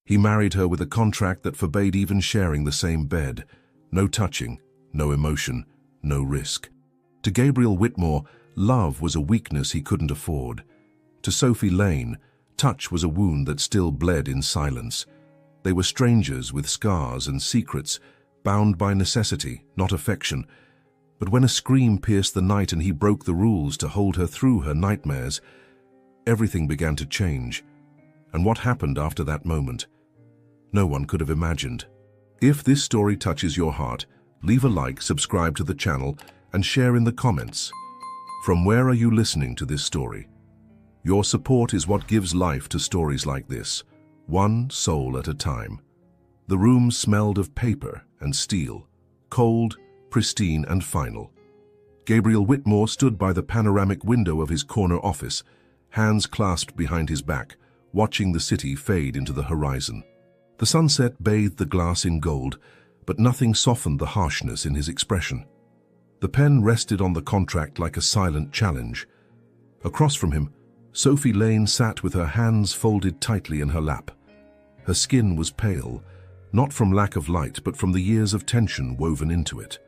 He married her with a contract that forbade even sharing the same bed. No touching, no emotion, no risk. To Gabriel Whitmore, love was a weakness he couldn't afford. To Sophie Lane, touch was a wound that still bled in silence. They were strangers with scars and secrets, bound by necessity, not affection. But when a scream pierced the night and he broke the rules to hold her through her nightmares, everything began to change. And what happened after that moment? No one could have imagined. If this story touches your heart, leave a like, subscribe to the channel, and share in the comments. From where are you listening to this story? Your support is what gives life to stories like this, one soul at a time. The room smelled of paper and steel, cold, pristine, and final. Gabriel Whitmore stood by the panoramic window of his corner office, hands clasped behind his back, watching the city fade into the horizon. The sunset bathed the glass in gold, but nothing softened the harshness in his expression. The pen rested on the contract like a silent challenge. Across from him, Sophie Lane sat with her hands folded tightly in her lap. Her skin was pale, not from lack of light, but from the years of tension woven into it.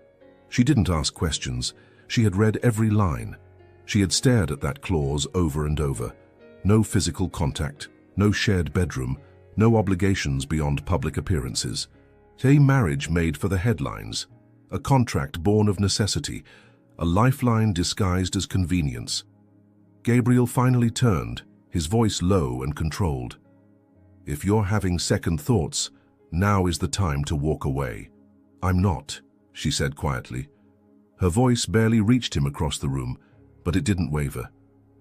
She didn't ask questions. She had read every line. She had stared at that clause over and over. No physical contact, no shared bedroom, no obligations beyond public appearances. A marriage made for the headlines, a contract born of necessity, a lifeline disguised as convenience. Gabriel finally turned, his voice low and controlled. "If you're having second thoughts, now is the time to walk away." "I'm not," she said quietly. Her voice barely reached him across the room, but it didn't waver.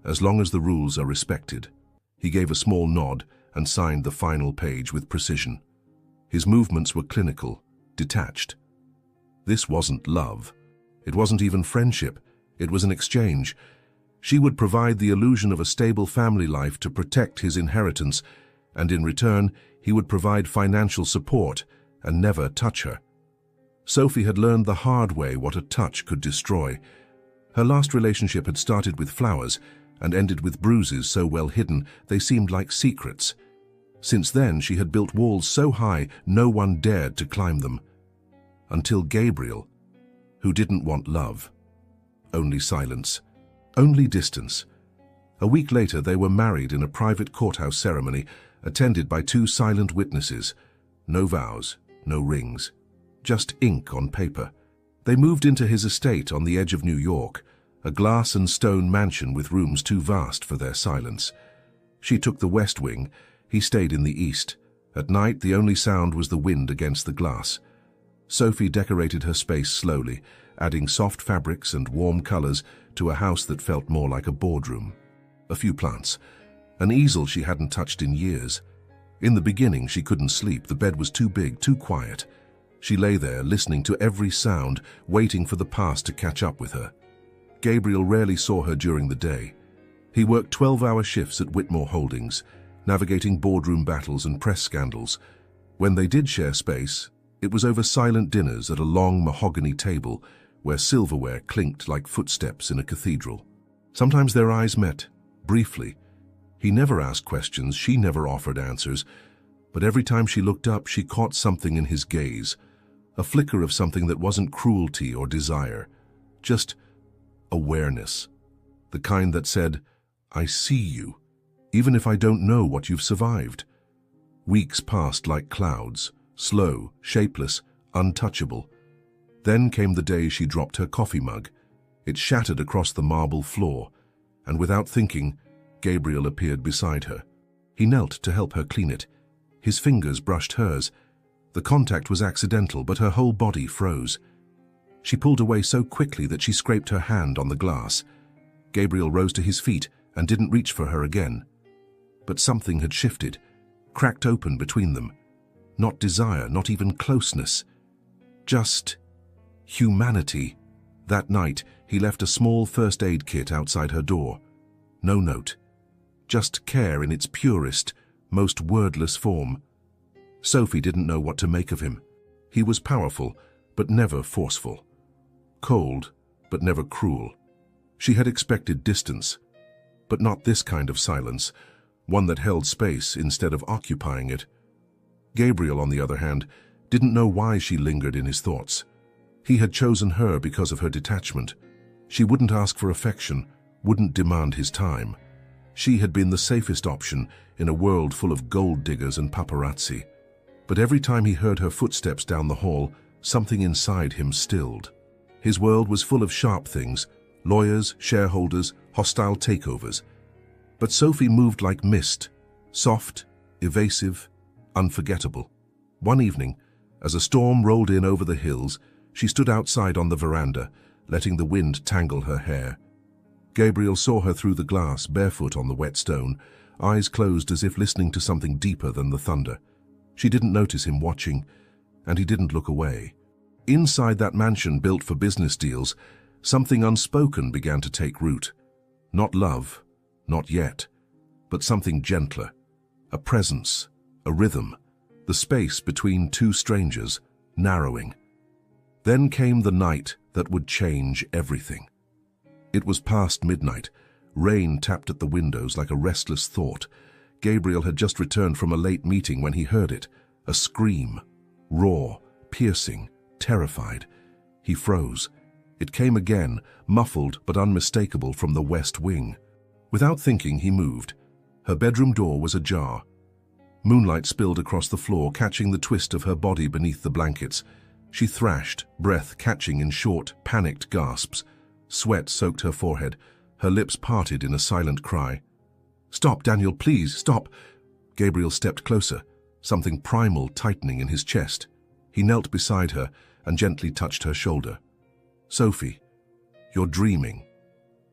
"As long as the rules are respected." He gave a small nod and signed the final page with precision. His movements were clinical, detached. This wasn't love. It wasn't even friendship. It was an exchange. She would provide the illusion of a stable family life to protect his inheritance, and in return, he would provide financial support and never touch her. Sophie had learned the hard way what a touch could destroy. Her last relationship had started with flowers and ended with bruises so well hidden they seemed like secrets. Since then, she had built walls so high no one dared to climb them. Until Gabriel, who didn't want love. Only silence. Only distance. A week later, they were married in a private courthouse ceremony, attended by 2 silent witnesses. No vows, no rings, just ink on paper. They moved into his estate on the edge of New York, a glass and stone mansion with rooms too vast for their silence. She took the west wing, he stayed in the east. At night, the only sound was the wind against the glass. Sophie decorated her space slowly, adding soft fabrics and warm colors to a house that felt more like a boardroom. A few plants, an easel she hadn't touched in years. In the beginning, she couldn't sleep. The bed was too big, too quiet. She lay there, listening to every sound, waiting for the past to catch up with her. Gabriel rarely saw her during the day. He worked 12-hour shifts at Whitmore Holdings, navigating boardroom battles and press scandals. When they did share space, it was over silent dinners at a long mahogany table where silverware clinked like footsteps in a cathedral. Sometimes their eyes met, briefly. He never asked questions, she never offered answers, but every time she looked up, she caught something in his gaze, a flicker of something that wasn't cruelty or desire, just awareness, the kind that said, "I see you, even if I don't know what you've survived." Weeks passed like clouds, slow, shapeless, untouchable. Then came the day she dropped her coffee mug. It shattered across the marble floor, and without thinking, Gabriel appeared beside her. He knelt to help her clean it. His fingers brushed hers. The contact was accidental, but her whole body froze. She pulled away so quickly that she scraped her hand on the glass. Gabriel rose to his feet and didn't reach for her again. But something had shifted, cracked open between them. Not desire, not even closeness. Just humanity. That night, he left a small first aid kit outside her door. No note. Just care in its purest, most wordless form. Sophie didn't know what to make of him. He was powerful, but never forceful. Cold, but never cruel. She had expected distance, but not this kind of silence, one that held space instead of occupying it. Gabriel, on the other hand, didn't know why she lingered in his thoughts. He had chosen her because of her detachment. She wouldn't ask for affection, wouldn't demand his time. She had been the safest option in a world full of gold diggers and paparazzi. But every time he heard her footsteps down the hall, something inside him stilled. His world was full of sharp things, lawyers, shareholders, hostile takeovers. But Sophie moved like mist, soft, evasive, unforgettable. One evening, as a storm rolled in over the hills, she stood outside on the veranda, letting the wind tangle her hair. Gabriel saw her through the glass, barefoot on the wet stone, eyes closed as if listening to something deeper than the thunder. She didn't notice him watching, and he didn't look away. Inside that mansion built for business deals, something unspoken began to take root. Not love, not yet, but something gentler. A presence, a rhythm, the space between two strangers, narrowing. Then came the night that would change everything. It was past midnight. Rain tapped at the windows like a restless thought. Gabriel had just returned from a late meeting when he heard it. A scream, raw, piercing, terrified. He froze. It came again, muffled but unmistakable from the west wing. Without thinking, he moved. Her bedroom door was ajar. Moonlight spilled across the floor, catching the twist of her body beneath the blankets. She thrashed, breath catching in short, panicked gasps. Sweat soaked her forehead. Her lips parted in a silent cry. "Stop, Daniel, please, stop!" Gabriel stepped closer, something primal tightening in his chest. He knelt beside her and gently touched her shoulder. "Sophie, you're dreaming."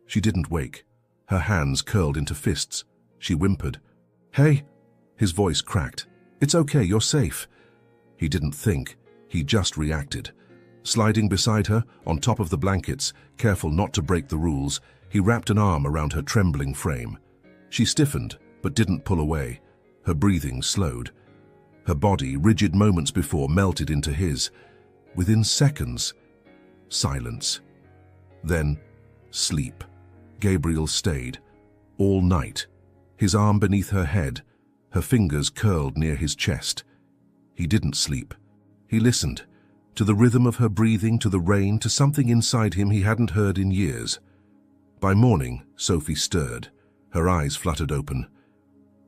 She didn't wake. Her hands curled into fists. She whimpered. "Hey!" His voice cracked. "It's okay, you're safe." He didn't think. He just reacted. Sliding beside her, on top of the blankets, careful not to break the rules, he wrapped an arm around her trembling frame. She stiffened, but didn't pull away. Her breathing slowed. Her body, rigid moments before, melted into his. Within seconds, silence. Then, sleep. Gabriel stayed. All night. His arm beneath her head, her fingers curled near his chest. He didn't sleep. He listened. To the rhythm of her breathing, to the rain, to something inside him he hadn't heard in years. By morning, Sophie stirred. Her eyes fluttered open.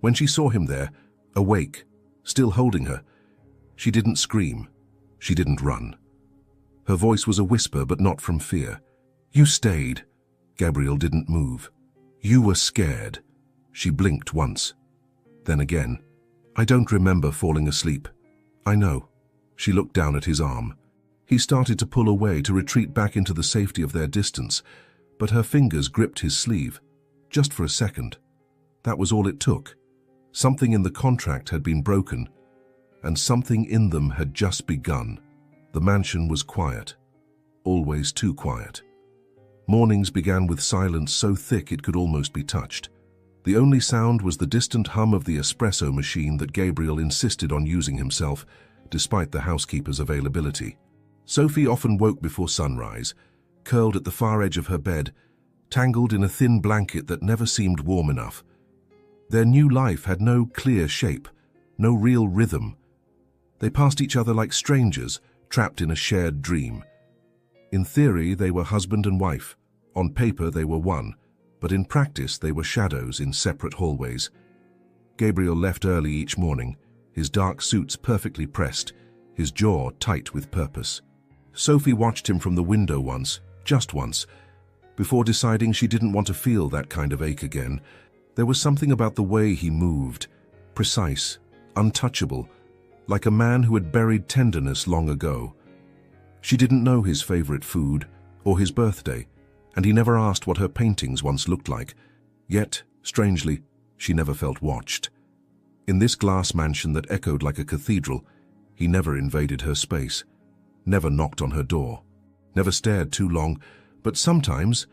When she saw him there, awake, still holding her, she didn't scream. She didn't run. Her voice was a whisper, but not from fear. "You stayed." Gabriel didn't move. "You were scared." She blinked once. Then again. "I don't remember falling asleep." "I know." She looked down at his arm. He started to pull away, to retreat back into the safety of their distance, but her fingers gripped his sleeve. Just for a second. That was all it took. Something in the contract had been broken, and something in them had just begun. The mansion was quiet. Always too quiet. Mornings began with silence so thick it could almost be touched. The only sound was the distant hum of the espresso machine that Gabriel insisted on using himself, despite the housekeeper's availability. Sophie often woke before sunrise, curled at the far edge of her bed, tangled in a thin blanket that never seemed warm enough. Their new life had no clear shape, no real rhythm. They passed each other like strangers, trapped in a shared dream. In theory, they were husband and wife. On paper, they were one, but in practice, they were shadows in separate hallways. Gabriel left early each morning, his dark suits perfectly pressed, his jaw tight with purpose. Sophie watched him from the window once, just once, before deciding she didn't want to feel that kind of ache again. There was something about the way he moved, precise, untouchable, like a man who had buried tenderness long ago. She didn't know his favorite food or his birthday, and he never asked what her paintings once looked like. Yet, strangely, she never felt watched. In this glass mansion that echoed like a cathedral, he never invaded her space, never knocked on her door, never stared too long, but sometimes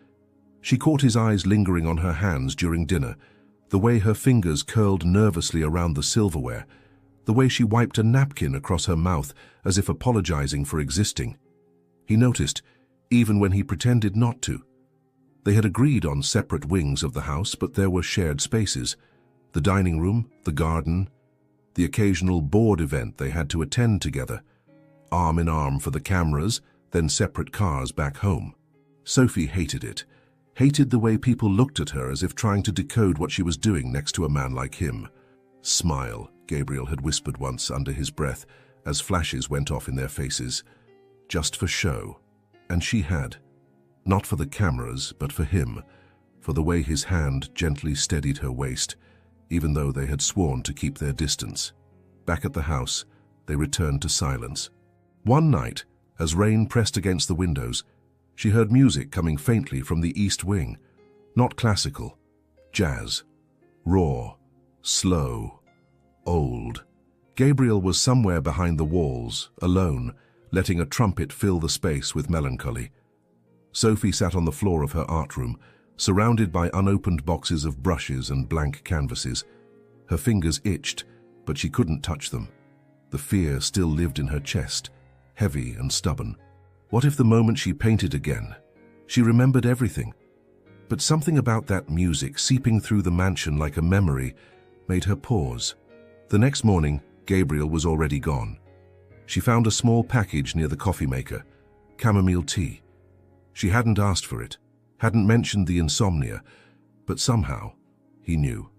she caught his eyes lingering on her hands during dinner, the way her fingers curled nervously around the silverware, the way she wiped a napkin across her mouth as if apologizing for existing. He noticed, even when he pretended not to. They had agreed on separate wings of the house, but there were shared spaces. The dining room, the garden, the occasional board event they had to attend together, arm in arm for the cameras, then separate cars back home. Sophie hated it, hated the way people looked at her as if trying to decode what she was doing next to a man like him. "Smile," Gabriel had whispered once under his breath as flashes went off in their faces. Just for show. And she had. Not for the cameras, but for him, for the way his hand gently steadied her waist, even though they had sworn to keep their distance. Back at the house, they returned to silence. One night, as rain pressed against the windows, she heard music coming faintly from the east wing. Not classical. Jazz. Raw. Slow. Old. Gabriel was somewhere behind the walls, alone, letting a trumpet fill the space with melancholy. Sophie sat on the floor of her art room, surrounded by unopened boxes of brushes and blank canvases. Her fingers itched, but she couldn't touch them. The fear still lived in her chest, heavy and stubborn. What if the moment she painted again? She remembered everything. But something about that music seeping through the mansion like a memory made her pause. The next morning, Gabriel was already gone. She found a small package near the coffee maker, chamomile tea. She hadn't asked for it, hadn't mentioned the insomnia, but somehow, he knew.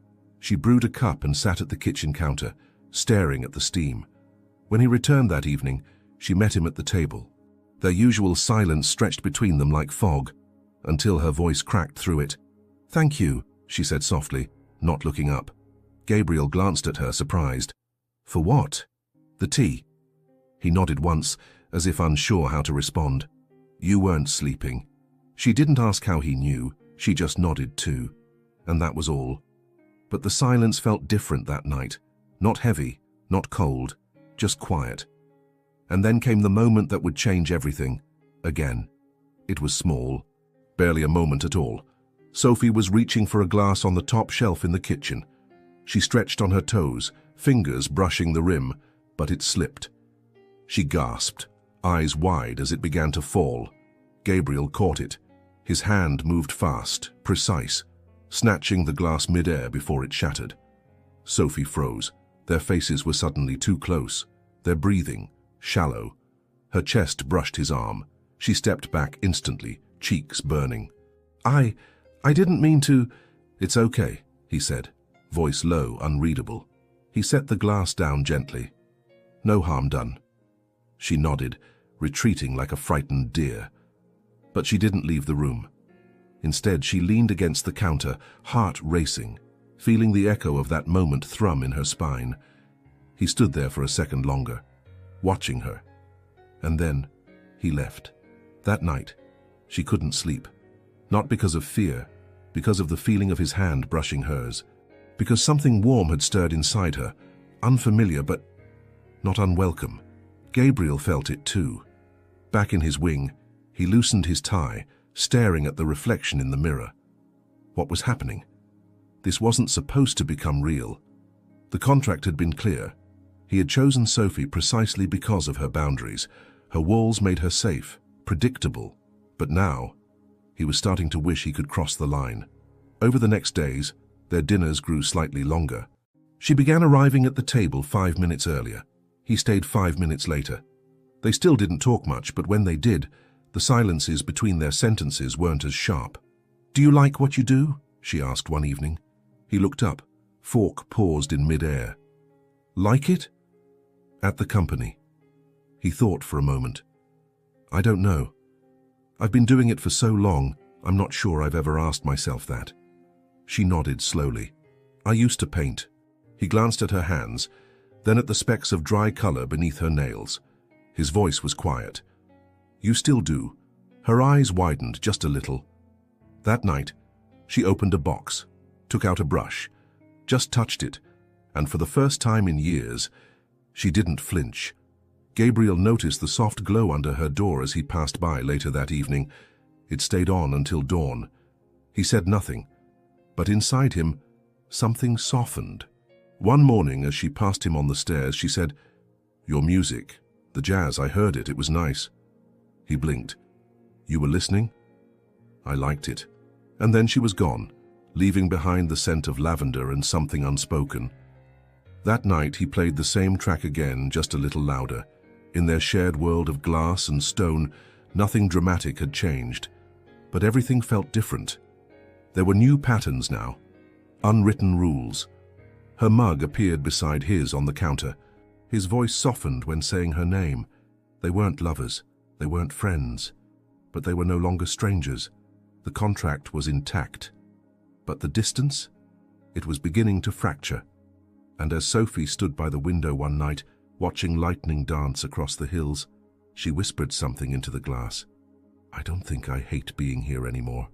She brewed a cup and sat at the kitchen counter, staring at the steam. When he returned that evening, she met him at the table. Their usual silence stretched between them like fog, until her voice cracked through it. "Thank you," she said softly, not looking up. Gabriel glanced at her, surprised. "For what?" "The tea." He nodded once, as if unsure how to respond. "You weren't sleeping." She didn't ask how he knew, she just nodded too. And that was all. But the silence felt different that night. Not heavy, not cold, just quiet. And then came the moment that would change everything. Again. It was small. Barely a moment at all. Sophie was reaching for a glass on the top shelf in the kitchen. She stretched on her toes, fingers brushing the rim, but it slipped. She gasped, eyes wide as it began to fall. Gabriel caught it. His hand moved fast, precise, snatching the glass mid-air before it shattered. Sophie froze. Their faces were suddenly too close. Their breathing, shallow. Her chest brushed his arm. She stepped back instantly, cheeks burning. I didn't mean to." "It's okay," he said, voice low, unreadable. He set the glass down gently. "No harm done." She nodded, retreating like a frightened deer. But she didn't leave the room. Instead, she leaned against the counter, heart racing, feeling the echo of that moment thrum in her spine. He stood there for a second longer, watching her. And then, he left. That night, she couldn't sleep. Not because of fear, because of the feeling of his hand brushing hers. Because something warm had stirred inside her, unfamiliar but not unwelcome. Gabriel felt it too. Back in his wing, he loosened his tie, staring at the reflection in the mirror. What was happening? This wasn't supposed to become real. The contract had been clear. He had chosen Sophie precisely because of her boundaries. Her walls made her safe, predictable. But now, he was starting to wish he could cross the line. Over the next days, their dinners grew slightly longer. She began arriving at the table 5 minutes earlier. He stayed 5 minutes later. They still didn't talk much, but when they did, the silences between their sentences weren't as sharp. "Do you like what you do?" she asked one evening. He looked up, fork paused in mid-air. "Like it?" "At the company." He thought for a moment. "I don't know. I've been doing it for so long, I'm not sure I've ever asked myself that." She nodded slowly. "I used to paint." He glanced at her hands, then at the specks of dry color beneath her nails. His voice was quiet. "You still do." Her eyes widened just a little. That night, she opened a box, took out a brush, just touched it, and for the first time in years, she didn't flinch. Gabriel noticed the soft glow under her door as he passed by later that evening. It stayed on until dawn. He said nothing, but inside him, something softened. One morning, as she passed him on the stairs, she said, "Your music, the jazz, I heard it, it was nice." He blinked. "You were listening?" "I liked it." And then she was gone, leaving behind the scent of lavender and something unspoken. That night he played the same track again, just a little louder. In their shared world of glass and stone, nothing dramatic had changed, but everything felt different. There were new patterns now, unwritten rules. Her mug appeared beside his on the counter. His voice softened when saying her name. They weren't lovers, they weren't friends, but they were no longer strangers. The contract was intact. But the distance? It was beginning to fracture. And as Sophie stood by the window one night, watching lightning dance across the hills, she whispered something into the glass. "I don't think I hate being here anymore."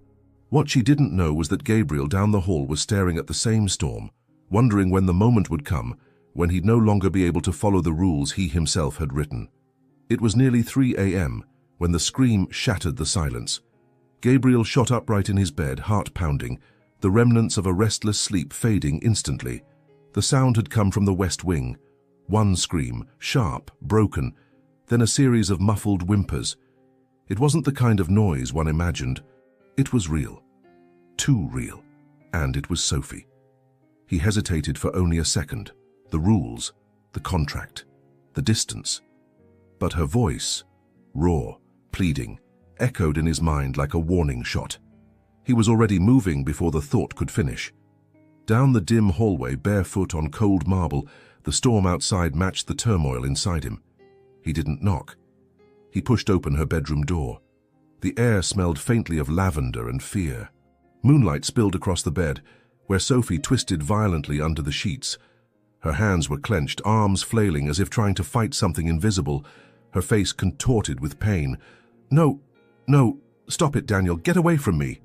What she didn't know was that Gabriel down the hall was staring at the same storm, wondering when the moment would come when he'd no longer be able to follow the rules he himself had written. It was nearly 3 a.m. when the scream shattered the silence. Gabriel shot upright in his bed, heart pounding, the remnants of a restless sleep fading instantly. The sound had come from the west wing. One scream, sharp, broken, then a series of muffled whimpers. It wasn't the kind of noise one imagined. It was real. Too real. And it was Sophie. He hesitated for only a second. The rules, the contract, the distance. But her voice, raw, pleading, echoed in his mind like a warning shot. He was already moving before the thought could finish. Down the dim hallway, barefoot on cold marble, the storm outside matched the turmoil inside him. He didn't knock. He pushed open her bedroom door. The air smelled faintly of lavender and fear. Moonlight spilled across the bed, where Sophie twisted violently under the sheets. Her hands were clenched, arms flailing as if trying to fight something invisible, her face contorted with pain. "No, no, stop it, Daniel, get away from me."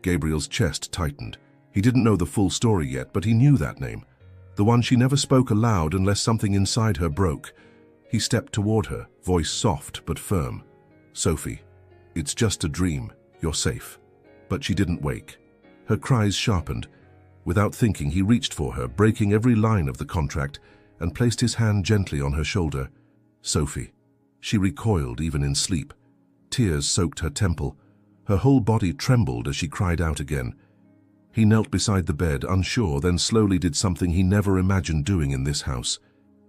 Gabriel's chest tightened. He didn't know the full story yet, but he knew that name. The one she never spoke aloud unless something inside her broke. He stepped toward her, voice soft but firm. "Sophie, it's just a dream. You're safe." But she didn't wake. Her cries sharpened. Without thinking, he reached for her, breaking every line of the contract, and placed his hand gently on her shoulder. "Sophie." She recoiled even in sleep. Tears soaked her temple. Her whole body trembled as she cried out again. He knelt beside the bed, unsure, then slowly did something he never imagined doing in this house.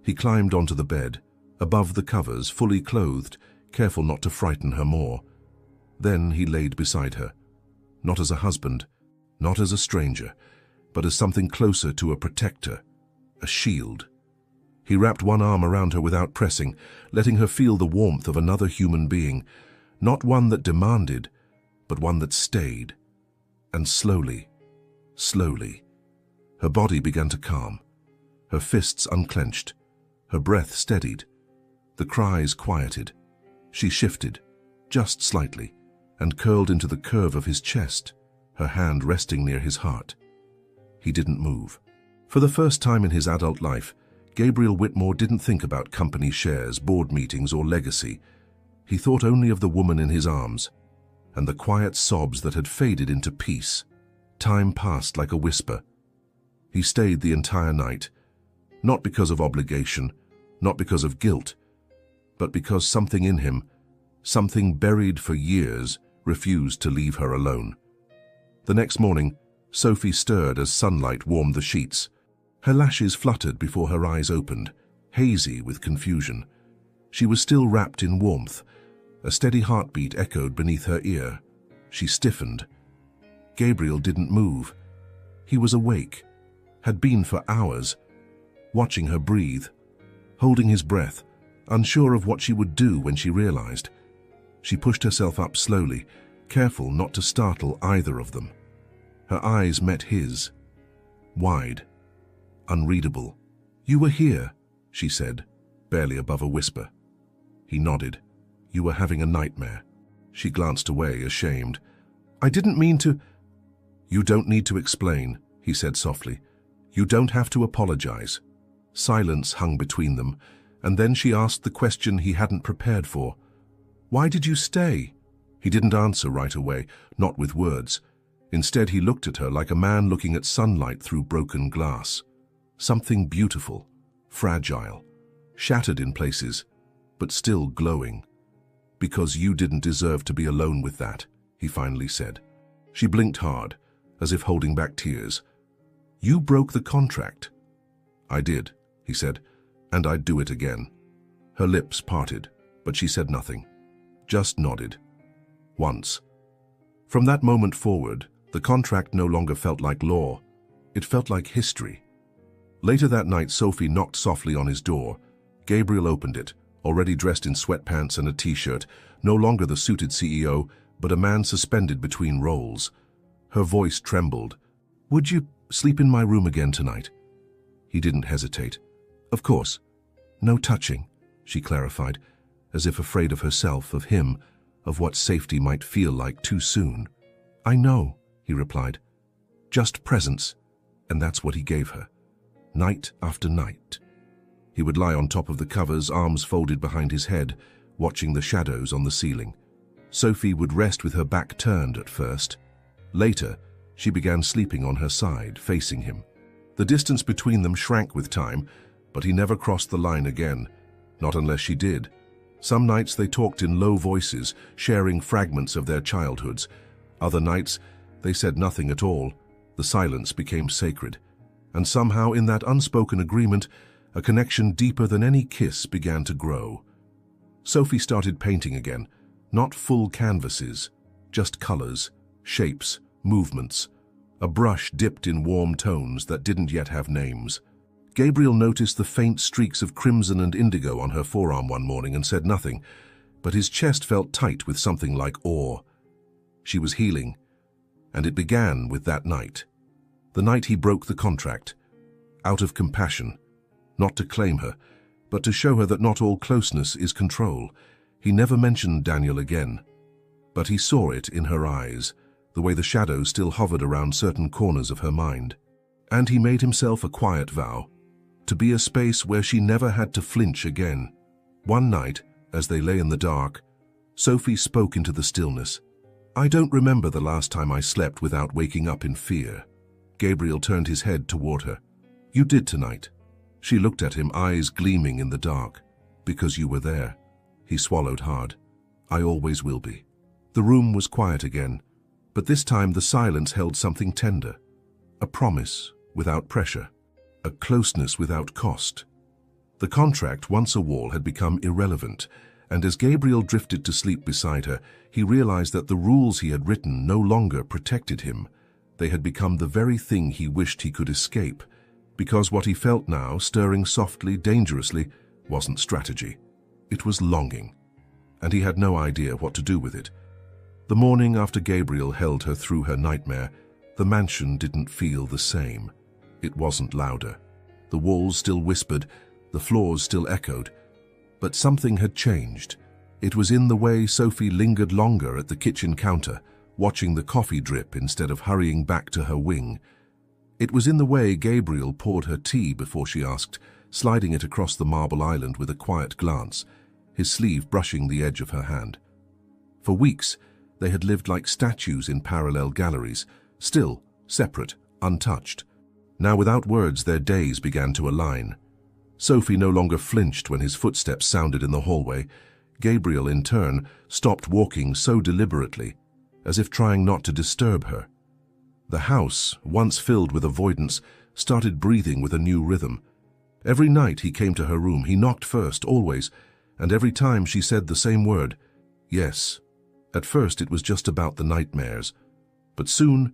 He climbed onto the bed, above the covers, fully clothed, careful not to frighten her more. Then he laid beside her, not as a husband, not as a stranger, but as something closer to a protector, a shield. He wrapped one arm around her without pressing, letting her feel the warmth of another human being, not one that demanded, but one that stayed. And slowly, slowly, her body began to calm, her fists unclenched, her breath steadied, the cries quieted. She shifted, just slightly, and curled into the curve of his chest, her hand resting near his heart. He didn't move. For the first time in his adult life, Gabriel Whitmore didn't think about company shares, board meetings, or legacy. He thought only of the woman in his arms, and the quiet sobs that had faded into peace. Time passed like a whisper. He stayed the entire night, not because of obligation, not because of guilt, but because something in him, something buried for years, refused to leave her alone. The next morning, Sophie stirred as sunlight warmed the sheets. Her lashes fluttered before her eyes opened, hazy with confusion. She was still wrapped in warmth. A steady heartbeat echoed beneath her ear. She stiffened. Gabriel didn't move. He was awake, had been for hours, watching her breathe, holding his breath, unsure of what she would do when she realized. She pushed herself up slowly, careful not to startle either of them. Her eyes met his, wide, unreadable. "You were here," she said, barely above a whisper. He nodded. "You were having a nightmare." She glanced away, ashamed. "I didn't mean to—" "You don't need to explain," he said softly. "You don't have to apologize." Silence hung between them, and then she asked the question he hadn't prepared for. "Why did you stay?" He didn't answer right away, not with words. Instead, he looked at her like a man looking at sunlight through broken glass. Something beautiful, fragile, shattered in places, but still glowing. "Because you didn't deserve to be alone with that," he finally said. She blinked hard, as if holding back tears. "You broke the contract." "I did," he said, "and I'd do it again." Her lips parted, but she said nothing, just nodded. Once. From that moment forward, the contract no longer felt like law. It felt like history. Later that night, Sophie knocked softly on his door. Gabriel opened it, already dressed in sweatpants and a t-shirt, no longer the suited CEO, but a man suspended between roles. Her voice trembled. "Would you sleep in my room again tonight?" He didn't hesitate. "Of course. No touching," she clarified, as if afraid of herself, of him, of what safety might feel like too soon. "I know," he replied. "Just presence," and that's what he gave her. Night after night. He would lie on top of the covers, arms folded behind his head, watching the shadows on the ceiling. Sophie would rest with her back turned at first. Later, she began sleeping on her side, facing him. The distance between them shrank with time, but he never crossed the line again, not unless she did. Some nights they talked in low voices, sharing fragments of their childhoods. Other nights, they said nothing at all. The silence became sacred. And somehow in that unspoken agreement, a connection deeper than any kiss began to grow. Sophie started painting again, not full canvases, just colors, shapes, movements, a brush dipped in warm tones that didn't yet have names. Gabriel noticed the faint streaks of crimson and indigo on her forearm one morning and said nothing, but his chest felt tight with something like awe. She was healing, and it began with that night. The night he broke the contract, out of compassion, not to claim her, but to show her that not all closeness is control. He never mentioned Daniel again, but he saw it in her eyes, the way the shadows still hovered around certain corners of her mind. And he made himself a quiet vow, to be a space where she never had to flinch again. One night, as they lay in the dark, Sophie spoke into the stillness. "I don't remember the last time I slept without waking up in fear." Gabriel turned his head toward her. "You did tonight." She looked at him, eyes gleaming in the dark. "Because you were there." He swallowed hard. "I always will be." The room was quiet again, but this time the silence held something tender. A promise without pressure. A closeness without cost. The contract, once a wall, had become irrelevant, and as Gabriel drifted to sleep beside her, he realized that the rules he had written no longer protected him. They had become the very thing he wished he could escape, because what he felt now, stirring softly, dangerously, wasn't strategy. It was longing, and he had no idea what to do with it. The morning after Gabriel held her through her nightmare, the mansion didn't feel the same. It wasn't louder. The walls still whispered, the floors still echoed, but something had changed. It was in the way Sophie lingered longer at the kitchen counter, watching the coffee drip instead of hurrying back to her wing. It was in the way Gabriel poured her tea before she asked, sliding it across the marble island with a quiet glance, his sleeve brushing the edge of her hand. For weeks, they had lived like statues in parallel galleries, still, separate, untouched. Now, without words, their days began to align. Sophie no longer flinched when his footsteps sounded in the hallway. Gabriel, in turn, stopped walking so deliberately, as if trying not to disturb her. The house, once filled with avoidance, started breathing with a new rhythm. Every night he came to her room, he knocked first, always, and every time she said the same word, yes. At first it was just about the nightmares, but soon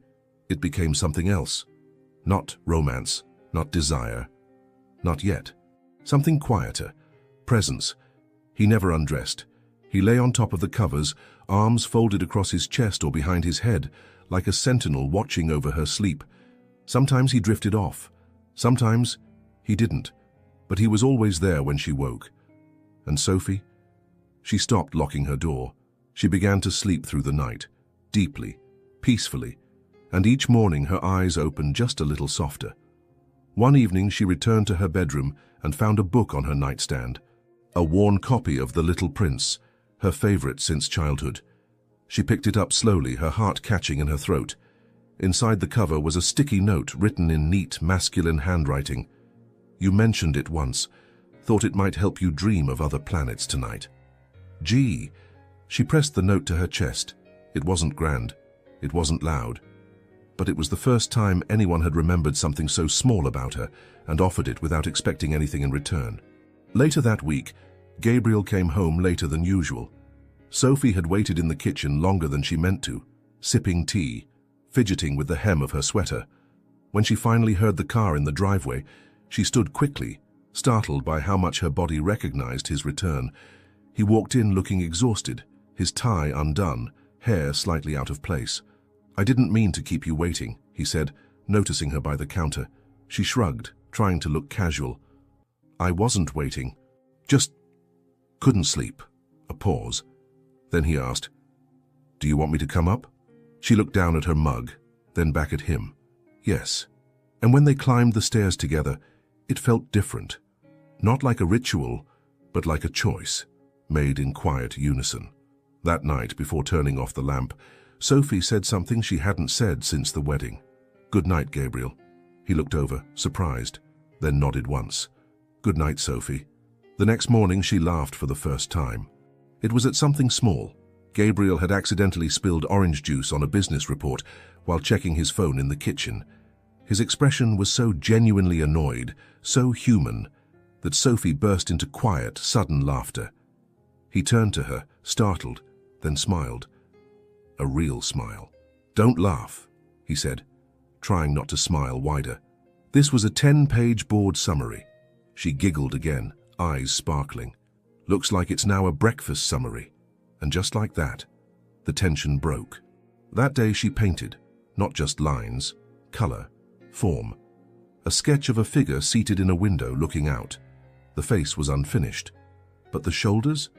it became something else. Not romance, not desire, not yet. Something quieter, presence. He never undressed. He lay on top of the covers, arms folded across his chest or behind his head, like a sentinel watching over her sleep. Sometimes he drifted off. Sometimes he didn't, but he was always there when she woke. And Sophie? She stopped locking her door. She began to sleep through the night, deeply, peacefully, and each morning her eyes opened just a little softer. One evening she returned to her bedroom and found a book on her nightstand, a worn copy of The Little Prince, her favorite since childhood. She picked it up slowly, her heart catching in her throat. Inside the cover was a sticky note written in neat, masculine handwriting. "You mentioned it once. Thought it might help you dream of other planets tonight." Gee. She pressed the note to her chest. It wasn't grand. It wasn't loud. but it was the first time anyone had remembered something so small about her and offered it without expecting anything in return. Later that week, Gabriel came home later than usual. Sophie had waited in the kitchen longer than she meant to, sipping tea, fidgeting with the hem of her sweater. When she finally heard the car in the driveway, she stood quickly, startled by how much her body recognized his return. He walked in looking exhausted, his tie undone, hair slightly out of place. "I didn't mean to keep you waiting," he said, noticing her by the counter. She shrugged, trying to look casual. "I wasn't waiting. Just couldn't sleep." A pause. Then he asked, "Do you want me to come up?" She looked down at her mug, then back at him. Yes. And when they climbed the stairs together, it felt different. Not like a ritual, but like a choice, made in quiet unison. That night, before turning off the lamp, Sophie said something she hadn't said since the wedding. "Good night, Gabriel." He looked over, surprised, then nodded once. "Good night, Sophie." The next morning she laughed for the first time. It was at something small. Gabriel had accidentally spilled orange juice on a business report while checking his phone in the kitchen. His expression was so genuinely annoyed, so human, that Sophie burst into quiet, sudden laughter. He turned to her, startled, then smiled. A real smile. "Don't laugh," he said, trying not to smile wider. This was a 10-page board summary. She giggled again, eyes sparkling. "Looks like it's now a breakfast summary." And just like that, the tension broke. That day she painted, not just lines, color, form. A sketch of a figure seated in a window looking out. The face was unfinished, but the shoulders?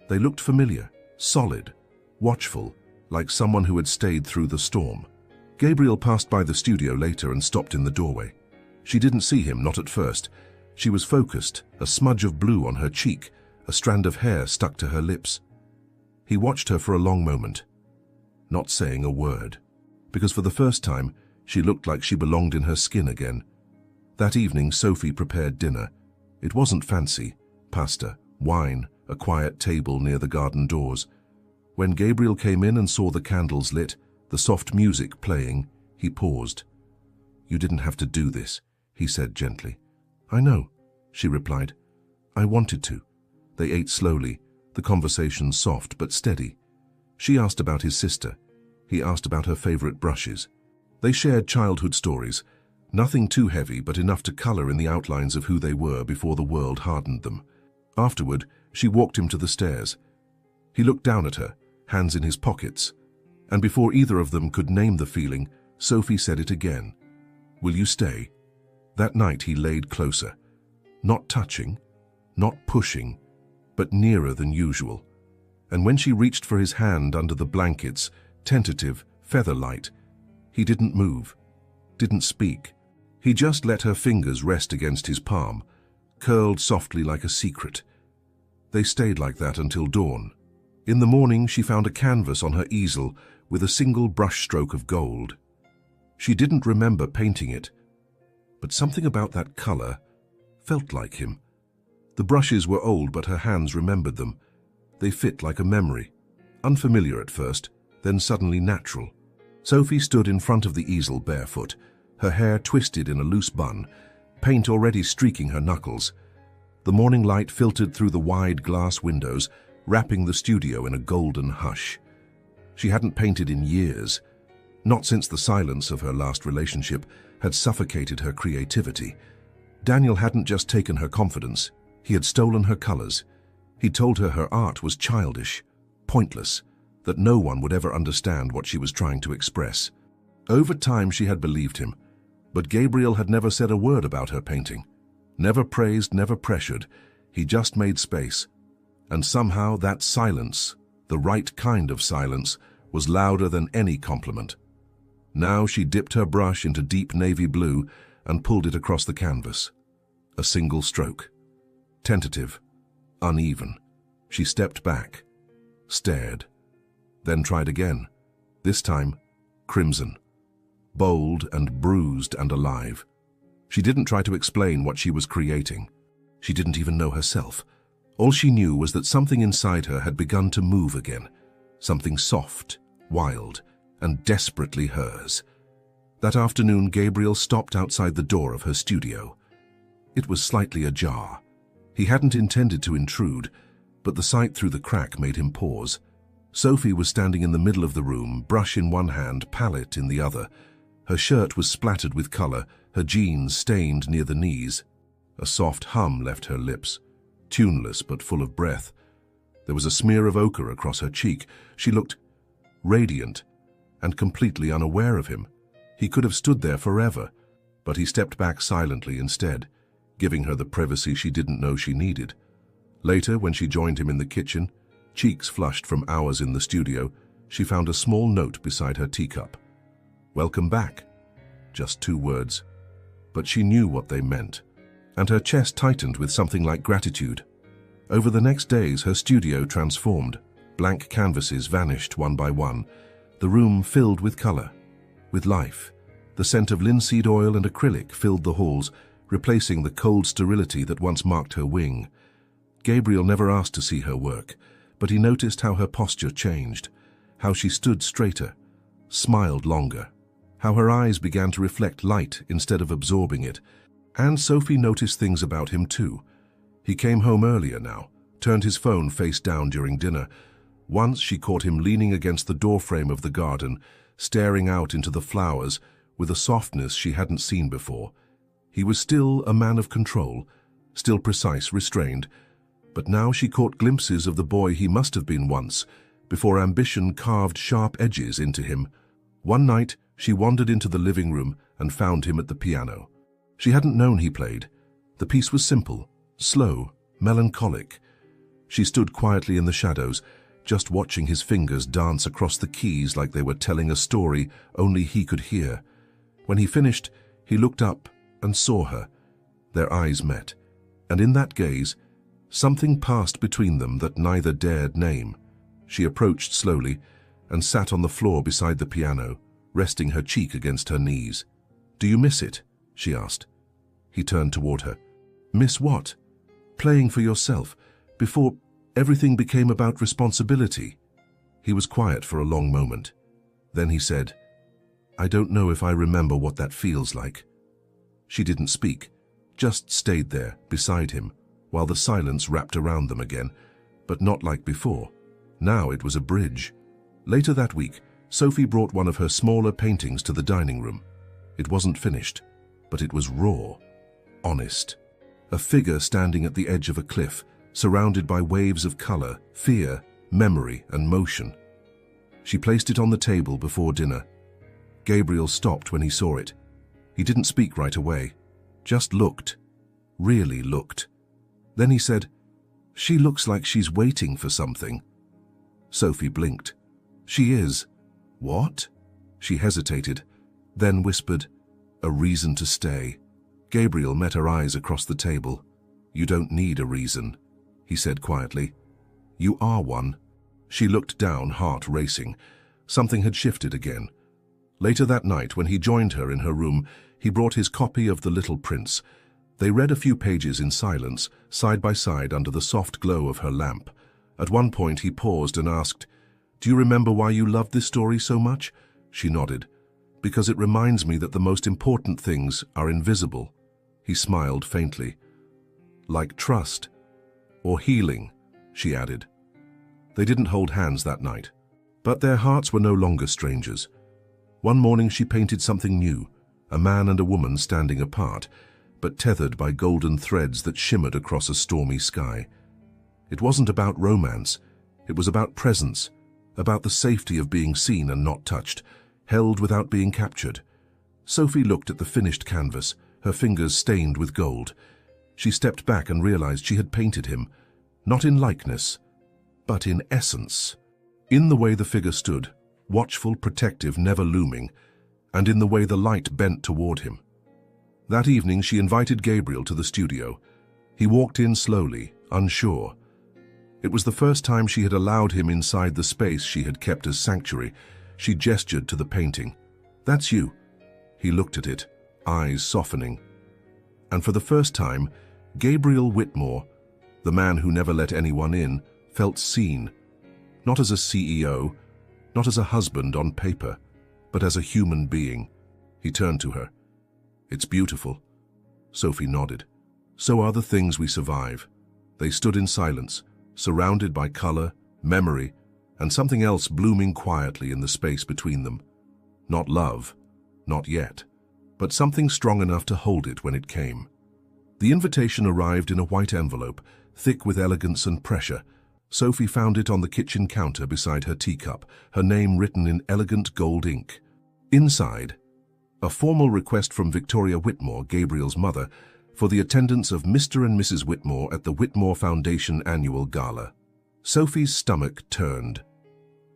They looked familiar, solid, watchful, like someone who had stayed through the storm. Gabriel passed by the studio later and stopped in the doorway. She didn't see him, not at first. She was focused, a smudge of blue on her cheek, a strand of hair stuck to her lips. He watched her for a long moment, not saying a word, because for the first time, she looked like she belonged in her skin again. That evening, Sophie prepared dinner. It wasn't fancy. Pasta, wine, a quiet table near the garden doors. When Gabriel came in and saw the candles lit, the soft music playing, he paused. "You didn't have to do this," he said gently. "I know," she replied. "I wanted to." They ate slowly, the conversation soft but steady. She asked about his sister. He asked about her favorite brushes. They shared childhood stories, nothing too heavy but enough to color in the outlines of who they were before the world hardened them. Afterward, she walked him to the stairs. He looked down at her, hands in his pockets, and before either of them could name the feeling, Sophie said it again. "Will you stay?" That night he laid closer, not touching, not pushing, but nearer than usual. And when she reached for his hand under the blankets, tentative, feather-light, he didn't move, didn't speak. He just let her fingers rest against his palm, curled softly like a secret. They stayed like that until dawn. In the morning, she found a canvas on her easel with a single brushstroke of gold. She didn't remember painting it, but something about that color felt like him. The brushes were old, but her hands remembered them. They fit like a memory, unfamiliar at first, then suddenly natural. Sophie stood in front of the easel barefoot, her hair twisted in a loose bun, paint already streaking her knuckles. The morning light filtered through the wide glass windows, wrapping the studio in a golden hush. She hadn't painted in years, not since the silence of her last relationship had suffocated her creativity. Daniel hadn't just taken her confidence, he had stolen her colors. He told her her art was childish, pointless, that no one would ever understand what she was trying to express. Over time she had believed him, but Gabriel had never said a word about her painting. Never praised, never pressured. He just made space. And somehow that silence, the right kind of silence, was louder than any compliment. Now she dipped her brush into deep navy blue and pulled it across the canvas. A single stroke. Tentative, uneven. She stepped back, stared, then tried again. This time, crimson. Bold and bruised and alive. She didn't try to explain what she was creating. She didn't even know herself. All she knew was that something inside her had begun to move again. Something soft, wild, and desperately hers. That afternoon, Gabriel stopped outside the door of her studio. It was slightly ajar. He hadn't intended to intrude, but the sight through the crack made him pause. Sophie was standing in the middle of the room, brush in one hand, palette in the other. Her shirt was splattered with color, her jeans stained near the knees. A soft hum left her lips, tuneless but full of breath. There was a smear of ochre across her cheek. She looked radiant and completely unaware of him. He could have stood there forever, but he stepped back silently instead, giving her the privacy she didn't know she needed. Later, when she joined him in the kitchen, cheeks flushed from hours in the studio, she found a small note beside her teacup. "Welcome back." Just 2 words, but she knew what they meant, and her chest tightened with something like gratitude. Over the next days, her studio transformed. Blank canvases vanished one by one, the room filled with color, with life. The scent of linseed oil and acrylic filled the halls, replacing the cold sterility that once marked her wing. Gabriel never asked to see her work, but he noticed how her posture changed, how she stood straighter, smiled longer, how her eyes began to reflect light instead of absorbing it. And Sophie noticed things about him too. He came home earlier now, turned his phone face down during dinner. Once she caught him leaning against the doorframe of the garden, staring out into the flowers with a softness she hadn't seen before. He was still a man of control, still precise, restrained, but now she caught glimpses of the boy he must have been once, before ambition carved sharp edges into him. One night, she wandered into the living room and found him at the piano. She hadn't known he played. The piece was simple, slow, melancholic. She stood quietly in the shadows, just watching his fingers dance across the keys like they were telling a story only he could hear. When he finished, he looked up and saw her. Their eyes met, and in that gaze, something passed between them that neither dared name. She approached slowly and sat on the floor beside the piano, resting her cheek against her knees. "Do you miss it?" she asked. He turned toward her. "Miss what?" "Playing for yourself, before everything became about responsibility." He was quiet for a long moment. Then he said, "I don't know if I remember what that feels like." She didn't speak, just stayed there beside him, while the silence wrapped around them again, but not like before. Now it was a bridge. Later that week, Sophie brought one of her smaller paintings to the dining room. It wasn't finished, but it was raw, honest. A figure standing at the edge of a cliff, surrounded by waves of color, fear, memory, and motion. She placed it on the table before dinner. Gabriel stopped when he saw it. He didn't speak right away, just looked, really looked. Then he said, "She looks like she's waiting for something." Sophie blinked. "She is." "What?" She hesitated, then whispered, "A reason to stay." Gabriel met her eyes across the table. "You don't need a reason," he said quietly. "You are one." She looked down, heart racing. Something had shifted again. Later that night, when he joined her in her room, he brought his copy of The Little Prince. They read a few pages in silence, side by side under the soft glow of her lamp. At one point he paused and asked, "Do you remember why you loved this story so much?" She nodded. "Because it reminds me that the most important things are invisible." He smiled faintly. "Like trust or healing," she added. They didn't hold hands that night, but their hearts were no longer strangers. One morning she painted something new, a man and a woman standing apart, but tethered by golden threads that shimmered across a stormy sky. It wasn't about romance, it was about presence, about the safety of being seen and not touched, held without being captured. Sophie looked at the finished canvas, her fingers stained with gold. She stepped back and realized she had painted him, not in likeness, but in essence. In the way the figure stood, watchful, protective, never looming, and in the way the light bent toward him. That evening she invited Gabriel to the studio. He walked in slowly, unsure. It was the first time she had allowed him inside the space she had kept as sanctuary. She gestured to the painting. "That's you." He looked at it, eyes softening. And for the first time, Gabriel Whitmore, the man who never let anyone in, felt seen. Not as a CEO, not as a husband on paper, but as a human being. He turned to her. "It's beautiful." Sophie nodded. "So are the things we survive." They stood in silence, surrounded by color, memory, and something else blooming quietly in the space between them. Not love, not yet, but something strong enough to hold it when it came. The invitation arrived in a white envelope, thick with elegance and pressure. Sophie found it on the kitchen counter beside her teacup, her name written in elegant gold ink. Inside, a formal request from Victoria Whitmore, Gabriel's mother, for the attendance of Mr. and Mrs. Whitmore at the Whitmore Foundation Annual Gala. Sophie's stomach turned.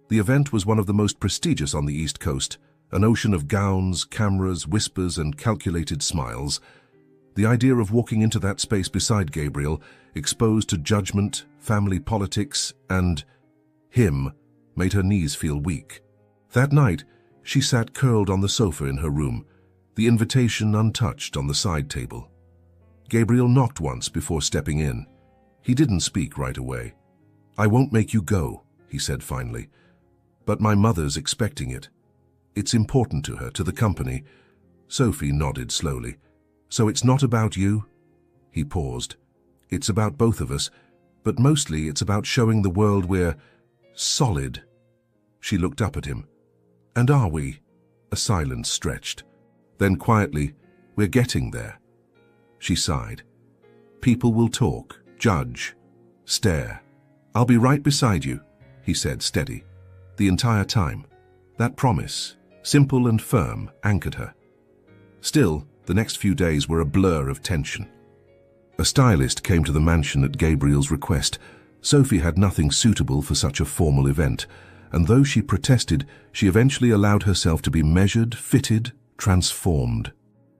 The event was one of the most prestigious on the East Coast, an ocean of gowns, cameras, whispers, and calculated smiles. The idea of walking into that space beside Gabriel, exposed to judgment, family politics, and him, made her knees feel weak. That night, she sat curled on the sofa in her room, the invitation untouched on the side table. Gabriel knocked once before stepping in. He didn't speak right away. "I won't make you go," he said finally. "But my mother's expecting it. It's important to her, to the company." Sophie nodded slowly. "So it's not about you?" He paused. "It's about both of us, but mostly it's about showing the world we're solid." She looked up at him. "And are we?" A silence stretched. Then quietly, "We're getting there." She sighed. "People will talk, judge, stare. I'll be right beside you," he said, steady. The entire time. That promise, simple and firm, anchored her. Still, the next few days were a blur of tension. A stylist came to the mansion at Gabriel's request. Sophie had nothing suitable for such a formal event, and though she protested, she eventually allowed herself to be measured, fitted, transformed.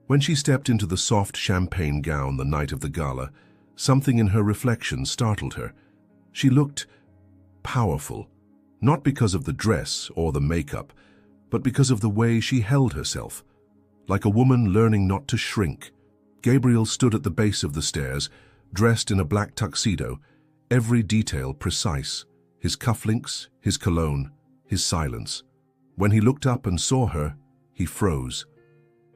When she stepped into the soft champagne gown the night of the gala, something in her reflection startled her. She looked powerful, not because of the dress or the makeup, but because of the way she held herself, like a woman learning not to shrink. Gabriel stood at the base of the stairs, dressed in a black tuxedo, every detail precise, his cufflinks, his cologne, his silence. When he looked up and saw her, he froze.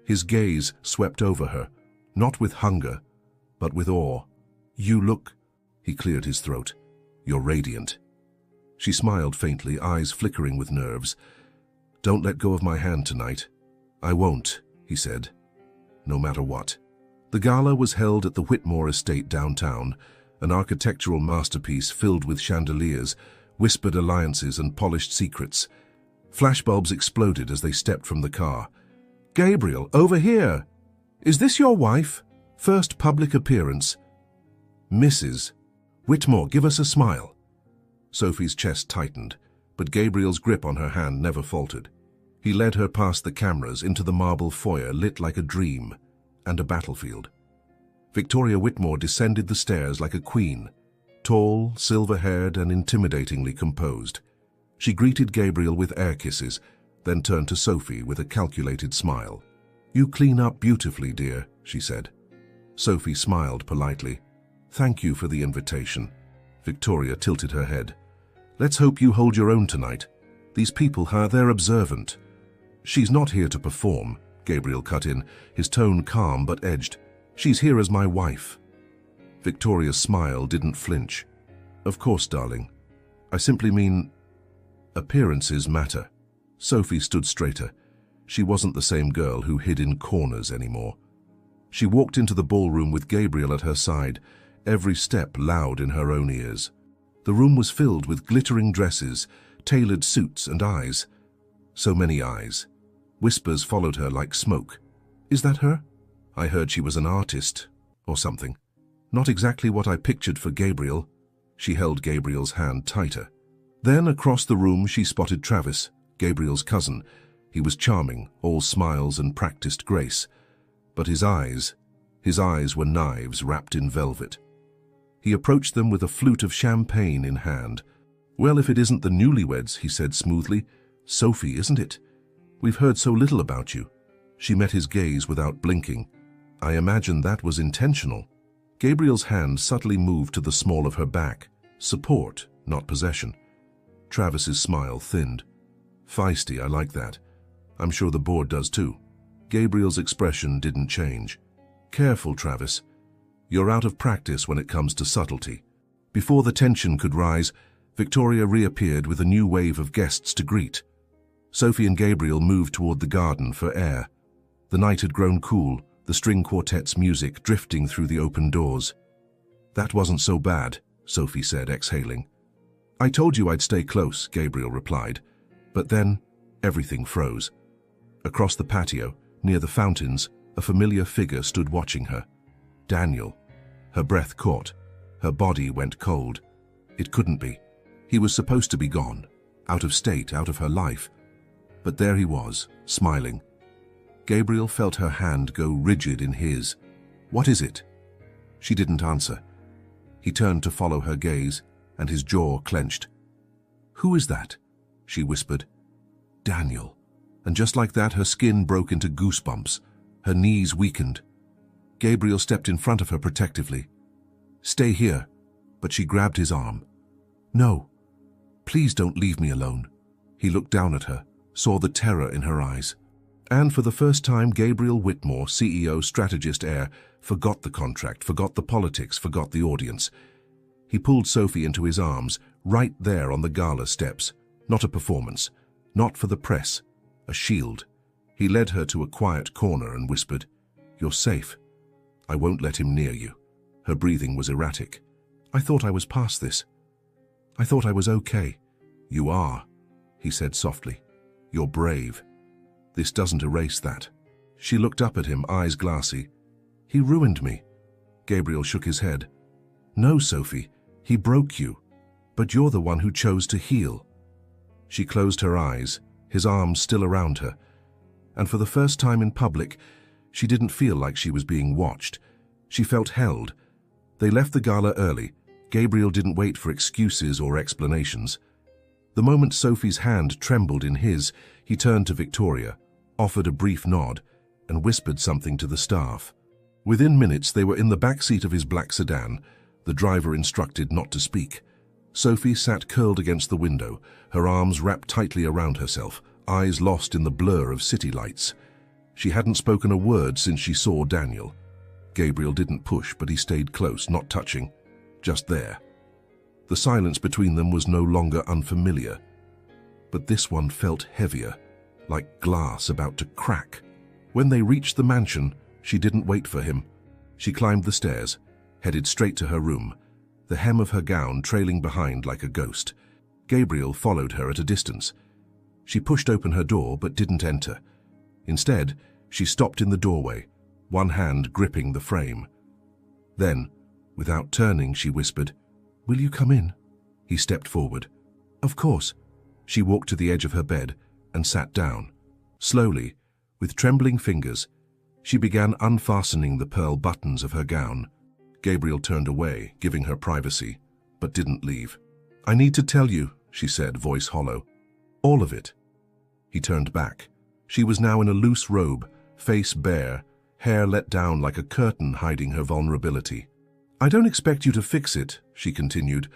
His gaze swept over her, not with hunger, but with awe. "You look," he cleared his throat. "You're radiant." She smiled faintly, eyes flickering with nerves. "Don't let go of my hand tonight." "I won't," he said, "no matter what." The gala was held at the Whitmore estate downtown, an architectural masterpiece filled with chandeliers, whispered alliances, and polished secrets. Flashbulbs exploded as they stepped from the car. "Gabriel, over here! Is this your wife? First public appearance." "Mrs. Whitmore, give us a smile." Sophie's chest tightened, but Gabriel's grip on her hand never faltered. He led her past the cameras into the marble foyer lit like a dream and a battlefield. Victoria Whitmore descended the stairs like a queen, tall, silver-haired, and intimidatingly composed. She greeted Gabriel with air kisses, then turned to Sophie with a calculated smile. "You clean up beautifully, dear," she said. Sophie smiled politely. "Thank you for the invitation." Victoria tilted her head. "Let's hope you hold your own tonight. These people, they're observant." "She's not here to perform," Gabriel cut in, his tone calm but edged. "She's here as my wife." Victoria's smile didn't flinch. "Of course, darling. I simply mean, appearances matter." Sophie stood straighter. She wasn't the same girl who hid in corners anymore. She walked into the ballroom with Gabriel at her side, every step loud in her own ears. The room was filled with glittering dresses, tailored suits, and eyes. So many eyes. Whispers followed her like smoke. "Is that her? I heard she was an artist, or something. Not exactly what I pictured for Gabriel." She held Gabriel's hand tighter. Then across the room she spotted Travis, Gabriel's cousin. He was charming, all smiles and practiced grace. But his eyes were knives wrapped in velvet. He approached them with a flute of champagne in hand. "Well, if it isn't the newlyweds," he said smoothly. "Sophie, isn't it? We've heard so little about you." She met his gaze without blinking. "I imagine that was intentional." Gabriel's hand subtly moved to the small of her back. Support, not possession. Travis's smile thinned. "Feisty, I like that. I'm sure the board does too." Gabriel's expression didn't change. "Careful, Travis. You're out of practice when it comes to subtlety." Before the tension could rise, Victoria reappeared with a new wave of guests to greet. Sophie and Gabriel moved toward the garden for air. The night had grown cool, the string quartet's music drifting through the open doors. "That wasn't so bad," Sophie said, exhaling. "I told you I'd stay close," Gabriel replied. But then, everything froze. Across the patio, near the fountains, a familiar figure stood watching her. Daniel. Her breath caught. Her body went cold. It couldn't be. He was supposed to be gone, out of state, out of her life. But there he was, smiling. Gabriel felt her hand go rigid in his. "What is it?" She didn't answer. He turned to follow her gaze, and his jaw clenched. "Who is that?" she whispered. "Daniel." And just like that, her skin broke into goosebumps. Her knees weakened. Gabriel stepped in front of her protectively. "Stay here," but she grabbed his arm. "No, please don't leave me alone." He looked down at her, saw the terror in her eyes. And for the first time, Gabriel Whitmore, CEO, strategist heir, forgot the contract, forgot the politics, forgot the audience. He pulled Sophie into his arms, right there on the gala steps. Not a performance, not for the press, a shield. He led her to a quiet corner and whispered, "You're safe. I won't let him near you." Her breathing was erratic. "I thought I was past this. I thought I was okay." "You are," he said softly. "You're brave. This doesn't erase that." She looked up at him, eyes glassy. "He ruined me." Gabriel shook his head. "No, Sophie, he broke you. But you're the one who chose to heal." She closed her eyes, his arms still around her. And for the first time in public, she didn't feel like she was being watched. She felt held. They left the gala early. Gabriel didn't wait for excuses or explanations. The moment Sophie's hand trembled in his, he turned to Victoria, offered a brief nod, and whispered something to the staff. Within minutes, they were in the back seat of his black sedan, the driver instructed not to speak. Sophie sat curled against the window, her arms wrapped tightly around herself, eyes lost in the blur of city lights. She hadn't spoken a word since she saw Daniel. Gabriel didn't push, but he stayed close, not touching, just there. The silence between them was no longer unfamiliar, but this one felt heavier, like glass about to crack. When they reached the mansion, she didn't wait for him. She climbed the stairs, headed straight to her room, the hem of her gown trailing behind like a ghost. Gabriel followed her at a distance. She pushed open her door but didn't enter. Instead, she stopped in the doorway, one hand gripping the frame. Then, without turning, she whispered, "Will you come in?" He stepped forward. "Of course." She walked to the edge of her bed and sat down. Slowly, with trembling fingers, she began unfastening the pearl buttons of her gown. Gabriel turned away, giving her privacy, but didn't leave. "I need to tell you," she said, voice hollow. "All of it." He turned back. She was now in a loose robe, face bare, hair let down like a curtain hiding her vulnerability. "I don't expect you to fix it," she continued,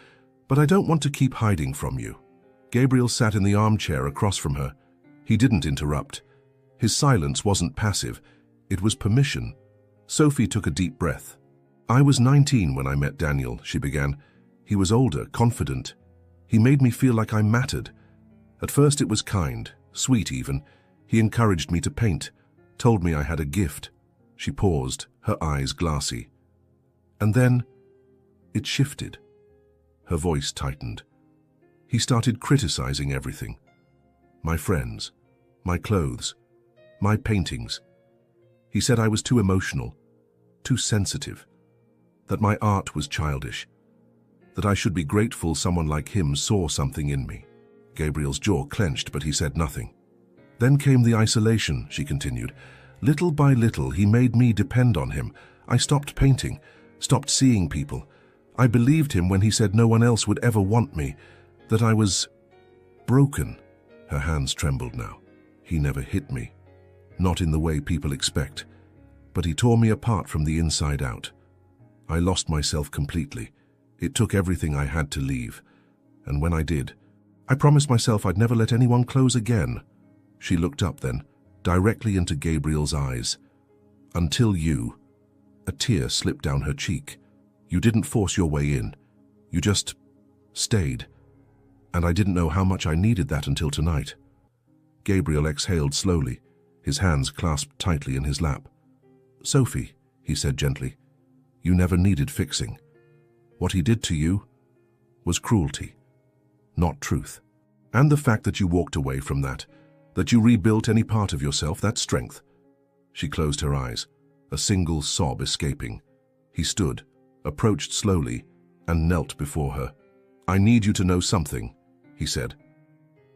"but I don't want to keep hiding from you." Gabriel sat in the armchair across from her. He didn't interrupt. His silence wasn't passive. It was permission. Sophie took a deep breath. "I was 19 when I met Daniel," she began. "He was older, confident. He made me feel like I mattered. At first it was kind, sweet even. He encouraged me to paint, told me I had a gift." She paused, her eyes glassy. And then it shifted. Her voice tightened. He started criticizing everything. My friends, my clothes, my paintings. He said I was too emotional, too sensitive, that my art was childish, that I should be grateful someone like him saw something in me. Gabriel's jaw clenched, but he said nothing. "Then came the isolation," she continued. "Little by little, he made me depend on him. I stopped painting, stopped seeing people. I believed him when he said no one else would ever want me, that I was broken." Her hands trembled now. "He never hit me, not in the way people expect, but he tore me apart from the inside out. I lost myself completely. It took everything I had to leave. And when I did, I promised myself I'd never let anyone close again." She looked up then, directly into Gabriel's eyes. Until you... A tear slipped down her cheek. You didn't force your way in. You just stayed. And I didn't know how much I needed that until tonight. Gabriel exhaled slowly, his hands clasped tightly in his lap. Sophie, he said gently, you never needed fixing. What he did to you was cruelty, not truth. And the fact that you walked away from that you rebuilt any part of yourself, that's strength. She closed her eyes, a single sob escaping. He stood, approached slowly, and knelt before her. I need you to know something, he said.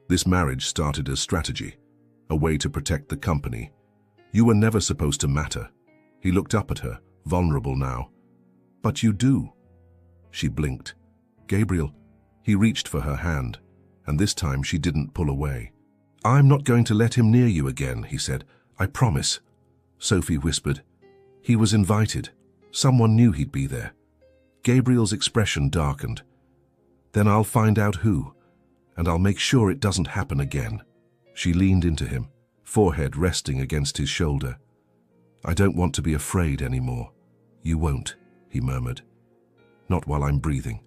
This marriage started as strategy, a way to protect the company. You were never supposed to matter. He looked up at her, vulnerable now. But you do. She blinked. Gabriel, he reached for her hand, and this time she didn't pull away. I'm not going to let him near you again, he said. I promise. Sophie whispered. He was invited. Someone knew he'd be there. Gabriel's expression darkened. Then I'll find out who, and I'll make sure it doesn't happen again. She leaned into him, forehead resting against his shoulder. I don't want to be afraid anymore. You won't, he murmured. Not while I'm breathing.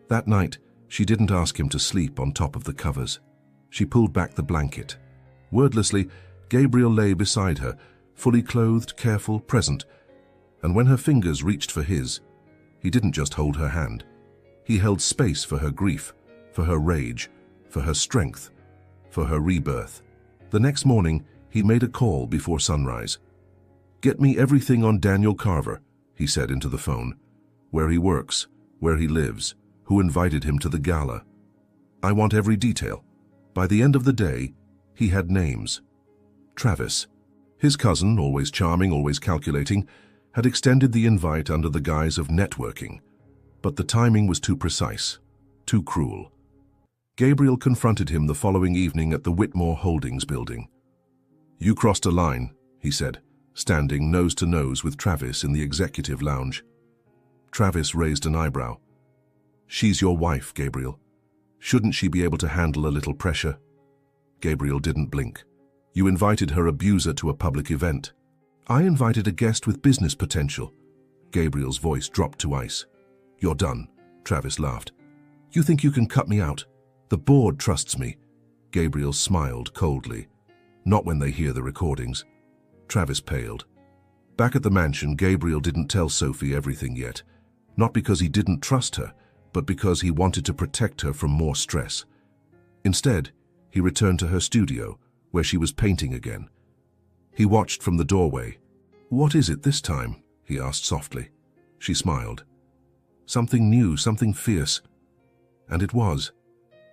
That night, she didn't ask him to sleep on top of the covers. She pulled back the blanket. Wordlessly, Gabriel lay beside her, fully clothed, careful, present, and when her fingers reached for his, he didn't just hold her hand. He held space for her grief, for her rage, for her strength, for her rebirth. The next morning, he made a call before sunrise. Get me everything on Daniel Carver, he said into the phone. Where he works, where he lives, who invited him to the gala. I want every detail. By the end of the day, he had names. Travis. His cousin, always charming, always calculating, had extended the invite under the guise of networking. But the timing was too precise, too cruel. Gabriel confronted him the following evening at the Whitmore Holdings building. You crossed a line, he said, standing nose to nose with Travis in the executive lounge. Travis raised an eyebrow. She's your wife, Gabriel. Shouldn't she be able to handle a little pressure? Gabriel didn't blink. You invited her abuser to a public event. I invited a guest with business potential. Gabriel's voice dropped to ice. You're done, Travis laughed. You think you can cut me out? The board trusts me. Gabriel smiled coldly. Not when they hear the recordings. Travis paled. Back at the mansion, Gabriel didn't tell Sophie everything yet. Not because he didn't trust her, but because he wanted to protect her from more stress. Instead, he returned to her studio, where she was painting again. He watched from the doorway. What is it this time? He asked softly. She smiled. Something new, something fierce. And it was.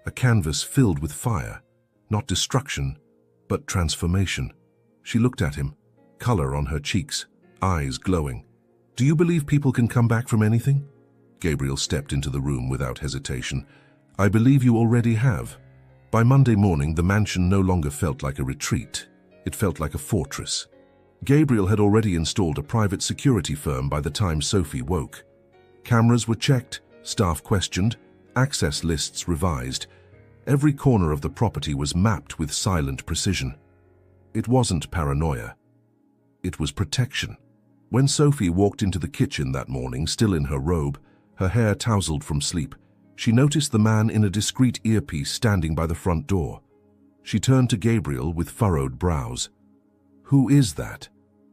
A canvas filled with fire. Not destruction, but transformation. She looked at him, color on her cheeks, eyes glowing. Do you believe people can come back from anything? Gabriel stepped into the room without hesitation. I believe you already have. By Monday morning, the mansion no longer felt like a retreat. It felt like a fortress. Gabriel had already installed a private security firm by the time Sophie woke. Cameras were checked, staff questioned, access lists revised. Every corner of the property was mapped with silent precision. It wasn't paranoia. It was protection. When Sophie walked into the kitchen that morning, still in her robe, her hair tousled from sleep, she noticed the man in a discreet earpiece standing by the front door. She turned to Gabriel with furrowed brows. Who is that?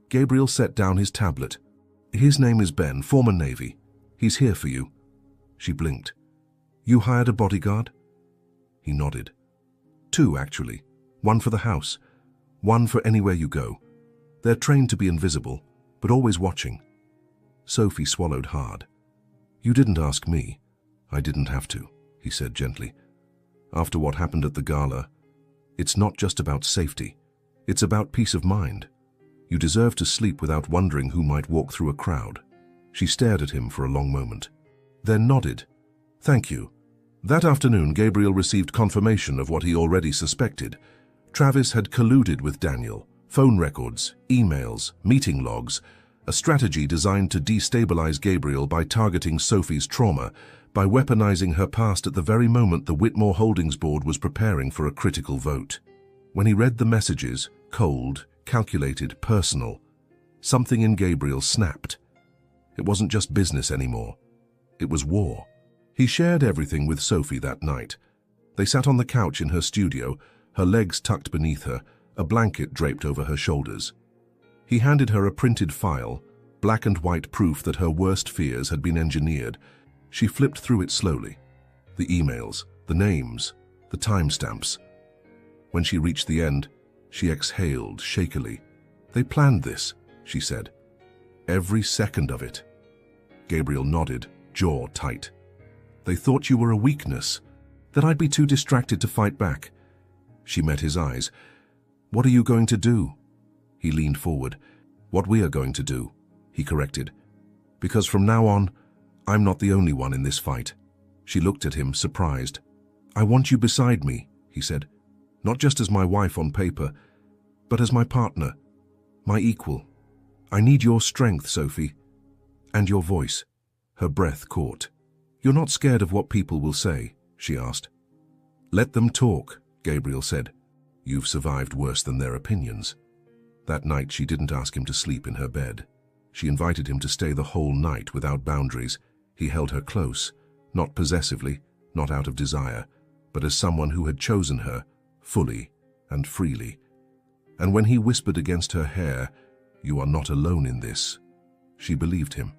Gabriel set down his tablet. His name is Ben, former Navy. He's here for you. She blinked. You hired a bodyguard? He nodded. 2, actually. 1 for the house. 1 for anywhere you go. They're trained to be invisible, but always watching. Sophie swallowed hard. You didn't ask me. I didn't have to, he said gently. After what happened at the gala, it's not just about safety. It's about peace of mind. You deserve to sleep without wondering who might walk through a crowd. She stared at him for a long moment, then nodded. Thank you. That afternoon, Gabriel received confirmation of what he already suspected. Travis had colluded with Daniel. Phone records, emails, meeting logs, a strategy designed to destabilize Gabriel by targeting Sophie's trauma, by weaponizing her past at the very moment the Whitmore Holdings board was preparing for a critical vote. When he read the messages, cold, calculated, personal. Something in Gabriel snapped. It wasn't just business anymore. It was war. He shared everything with Sophie that night. They sat on the couch in her studio, her legs tucked beneath her, a blanket draped over her shoulders. He handed her a printed file, black and white proof that her worst fears had been engineered. She flipped through it slowly. The emails, the names, the timestamps. When she reached the end, she exhaled shakily. "They planned this," she said. "Every second of it." Gabriel nodded, jaw tight. "They thought you were a weakness, that I'd be too distracted to fight back." She met his eyes. "What are you going to do?" He leaned forward. "What we are going to do," he corrected. "Because from now on, I'm not the only one in this fight." She looked at him, surprised. "I want you beside me," he said. "Not just as my wife on paper, but as my partner, my equal. I need your strength, Sophie, and your voice." Her breath caught. "You're not scared of what people will say?" she asked. "Let them talk," Gabriel said. "You've survived worse than their opinions." That night she didn't ask him to sleep in her bed. She invited him to stay the whole night without boundaries. He held her close, not possessively, not out of desire, but as someone who had chosen her, fully and freely. And when he whispered against her hair, "You are not alone in this," she believed him.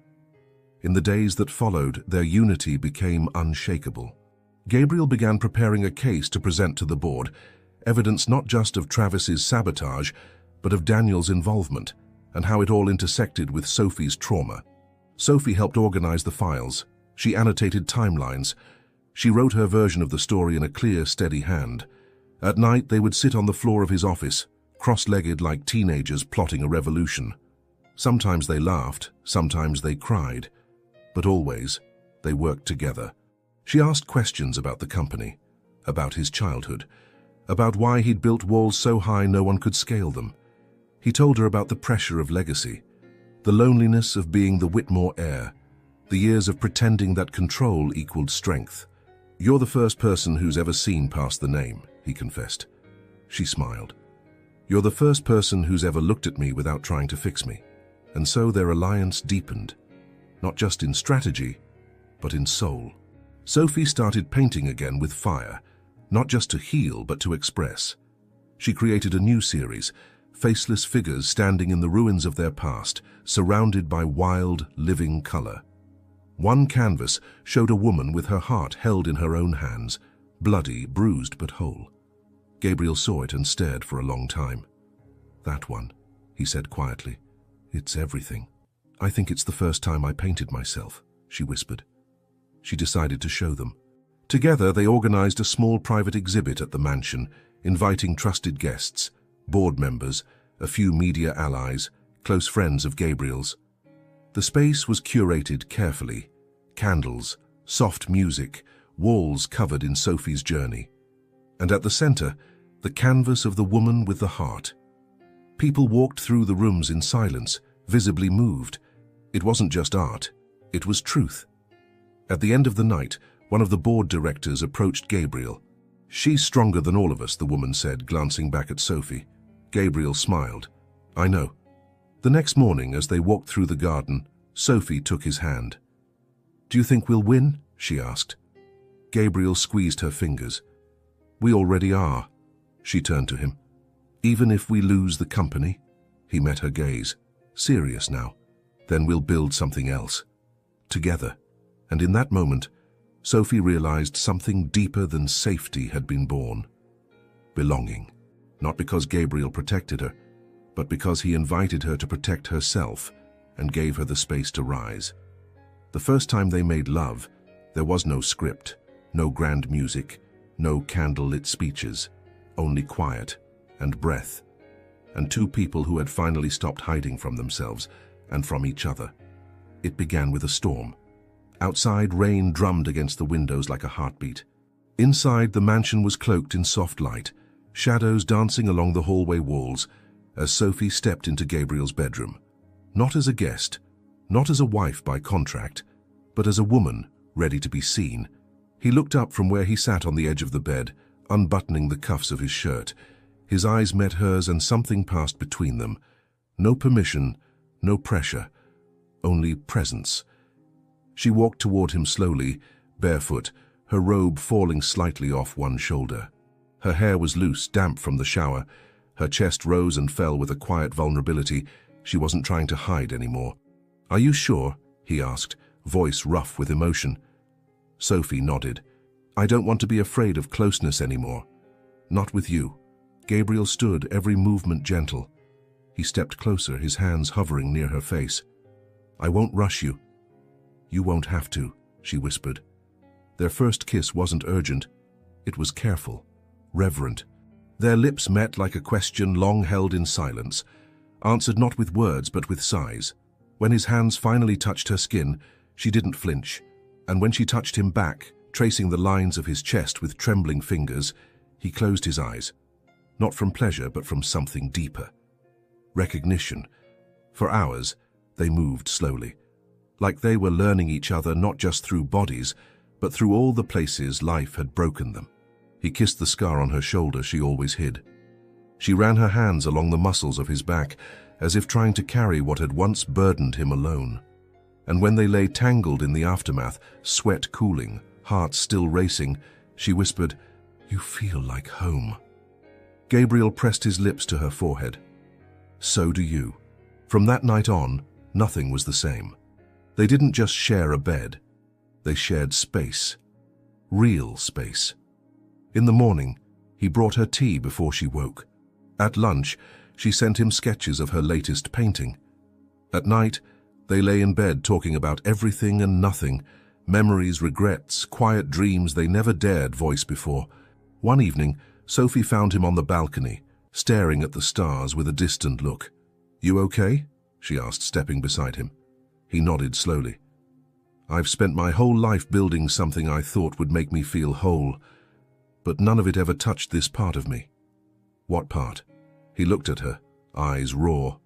In the days that followed, their unity became unshakable. Gabriel began preparing a case to present to the board, evidence not just of Travis's sabotage, but of Daniel's involvement, and how it all intersected with Sophie's trauma. Sophie helped organize the files. She annotated timelines. She wrote her version of the story in a clear, steady hand. At night, they would sit on the floor of his office, cross-legged like teenagers plotting a revolution. Sometimes they laughed, sometimes they cried, but always they worked together. She asked questions about the company, about his childhood, about why he'd built walls so high no one could scale them. He told her about the pressure of legacy, the loneliness of being the Whitmore heir, the years of pretending that control equaled strength. "You're the first person who's ever seen past the name," he confessed. She smiled. "You're the first person who's ever looked at me without trying to fix me." And so their alliance deepened, not just in strategy, but in soul. Sophie started painting again with fire, not just to heal, but to express. She created a new series, faceless figures standing in the ruins of their past, surrounded by wild, living color. One canvas showed a woman with her heart held in her own hands, bloody, bruised, but whole. Gabriel saw it and stared for a long time. "That one," he said quietly. "It's everything. I think it's the first time I painted myself," she whispered. She decided to show them. Together, they organized a small private exhibit at the mansion, inviting trusted guests, board members, a few media allies, close friends of Gabriel's. The space was curated carefully. Candles, soft music, walls covered in Sophie's journey. And at the center, the canvas of the woman with the heart. People walked through the rooms in silence, visibly moved. It wasn't just art, it was truth. At the end of the night, one of the board directors approached Gabriel. "She's stronger than all of us," the woman said, glancing back at Sophie. Gabriel smiled. "I know." The next morning, as they walked through the garden, Sophie took his hand. "Do you think we'll win?" she asked. Gabriel squeezed her fingers. "We already are." She turned to him. "Even if we lose the company?" He met her gaze. "Serious now. Then we'll build something else. Together." And in that moment, Sophie realized something deeper than safety had been born. Belonging. Not because Gabriel protected her, but because he invited her to protect herself and gave her the space to rise. The first time they made love, there was no script, no grand music, no candlelit speeches, only quiet and breath, and two people who had finally stopped hiding from themselves and from each other. It began with a storm. Outside, rain drummed against the windows like a heartbeat. Inside, the mansion was cloaked in soft light, shadows dancing along the hallway walls as Sophie stepped into Gabriel's bedroom. Not as a guest, not as a wife by contract, but as a woman ready to be seen. He looked up from where he sat on the edge of the bed, unbuttoning the cuffs of his shirt. His eyes met hers and something passed between them. No permission, no pressure, only presence. She walked toward him slowly, barefoot, her robe falling slightly off one shoulder. Her hair was loose, damp from the shower. Her chest rose and fell with a quiet vulnerability. She wasn't trying to hide anymore. "Are you sure?" he asked, voice rough with emotion. Sophie nodded. "I don't want to be afraid of closeness anymore. Not with you." Gabriel stood, every movement gentle. He stepped closer, his hands hovering near her face. "I won't rush you." "You won't have to," she whispered. Their first kiss wasn't urgent. It was careful, reverent. Their lips met like a question long held in silence, answered not with words but with sighs. When his hands finally touched her skin, she didn't flinch, and when she touched him back, tracing the lines of his chest with trembling fingers, he closed his eyes, not from pleasure but from something deeper. Recognition. For hours, they moved slowly, like they were learning each other not just through bodies, but through all the places life had broken them. He kissed the scar on her shoulder she always hid. She ran her hands along the muscles of his back, as if trying to carry what had once burdened him alone. And when they lay tangled in the aftermath, sweat cooling, heart still racing, she whispered, "You feel like home." Gabriel pressed his lips to her forehead. "So do you." From that night on, nothing was the same. They didn't just share a bed. They shared space. Real space. In the morning, he brought her tea before she woke. At lunch, she sent him sketches of her latest painting. At night, they lay in bed talking about everything and nothing, memories, regrets, quiet dreams they never dared voice before. One evening, Sophie found him on the balcony, staring at the stars with a distant look. "You okay?" she asked, stepping beside him. He nodded slowly. "I've spent my whole life building something I thought would make me feel whole, but none of it ever touched this part of me." "What part?" He looked at her, eyes raw.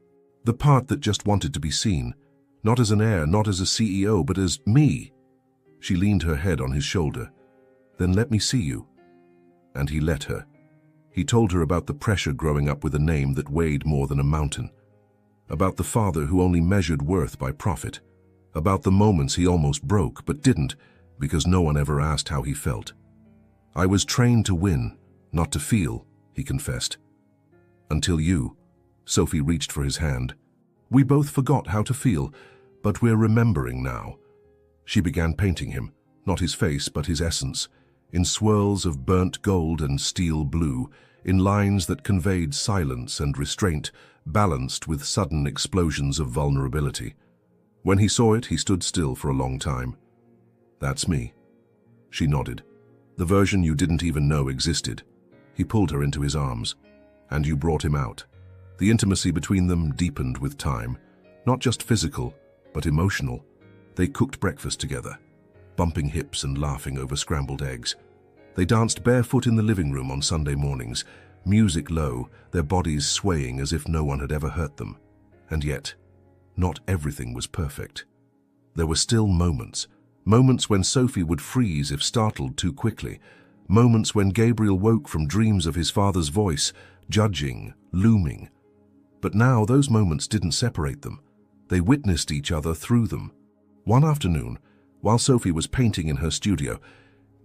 "The part that just wanted to be seen, not as an heir, not as a CEO, but as me." She leaned her head on his shoulder. "Then let me see you." And he let her. He told her about the pressure growing up with a name that weighed more than a mountain, about the father who only measured worth by profit, about the moments he almost broke but didn't because no one ever asked how he felt. "I was trained to win, not to feel," he confessed. "Until you." Sophie reached for his hand. "We both forgot how to feel, but we're remembering now." She began painting him, not his face but his essence, in swirls of burnt gold and steel blue, in lines that conveyed silence and restraint, balanced with sudden explosions of vulnerability. When he saw it, he stood still for a long time. "That's me." She nodded. "The version you didn't even know existed." He pulled her into his arms. "And you brought him out." The intimacy between them deepened with time, not just physical, but emotional. They cooked breakfast together, bumping hips and laughing over scrambled eggs. They danced barefoot in the living room on Sunday mornings, music low, their bodies swaying as if no one had ever hurt them. And yet, not everything was perfect. There were still moments when Sophie would freeze if startled too quickly, moments when Gabriel woke from dreams of his father's voice, judging, looming. But now those moments didn't separate them. They witnessed each other through them. One afternoon, while Sophie was painting in her studio,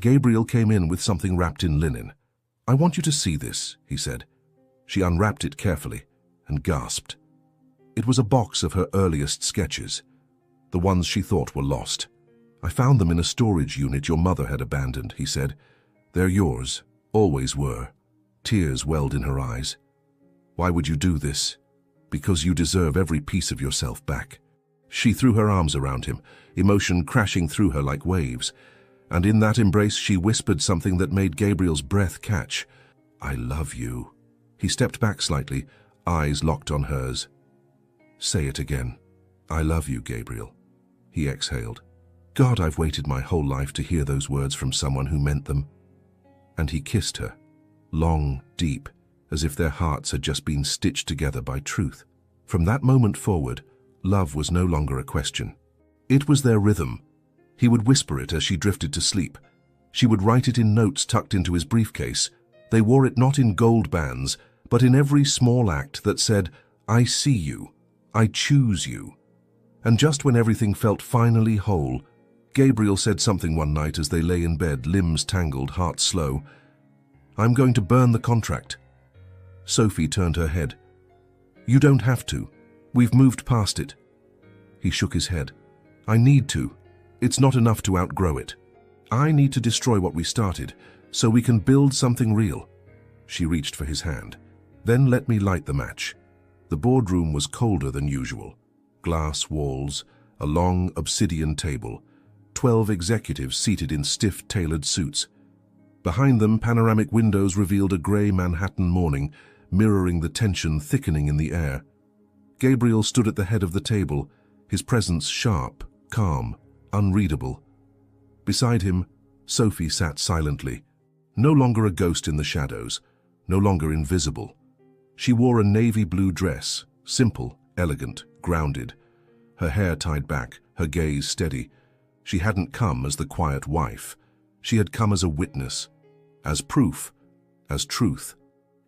Gabriel came in with something wrapped in linen. "I want you to see this," he said. She unwrapped it carefully and gasped. It was a box of her earliest sketches, the ones she thought were lost. "I found them in a storage unit your mother had abandoned," he said. "They're yours, always were." Tears welled in her eyes. "Why would you do this?" "Because you deserve every piece of yourself back." She threw her arms around him, emotion crashing through her like waves. And in that embrace she whispered something that made Gabriel's breath catch. "I love you." He stepped back slightly, eyes locked on hers. "Say it again." "I love you, Gabriel." He exhaled. "God, I've waited my whole life to hear those words from someone who meant them." And he kissed her, long, deep, as if their hearts had just been stitched together by truth. From that moment forward, love was no longer a question. It was their rhythm. He would whisper it as she drifted to sleep. She would write it in notes tucked into his briefcase. They wore it not in gold bands, but in every small act that said, "I see you, I choose you." And just when everything felt finally whole, Gabriel said something one night as they lay in bed, limbs tangled, heart slow. "I'm going to burn the contract." Sophie turned her head. "You don't have to. We've moved past it." He shook his head. "I need to. It's not enough to outgrow it. I need to destroy what we started, so we can build something real." She reached for his hand. "Then let me light the match." The boardroom was colder than usual. Glass walls, a long obsidian table, 12 executives seated in stiff, tailored suits. Behind them, panoramic windows revealed a grey Manhattan morning, mirroring the tension thickening in the air. Gabriel stood at the head of the table, his presence sharp, calm, unreadable. Beside him, Sophie sat silently, no longer a ghost in the shadows, no longer invisible. She wore a navy blue dress, simple, elegant, grounded, her hair tied back, her gaze steady. She hadn't come as the quiet wife. She had come as a witness, as proof, as truth.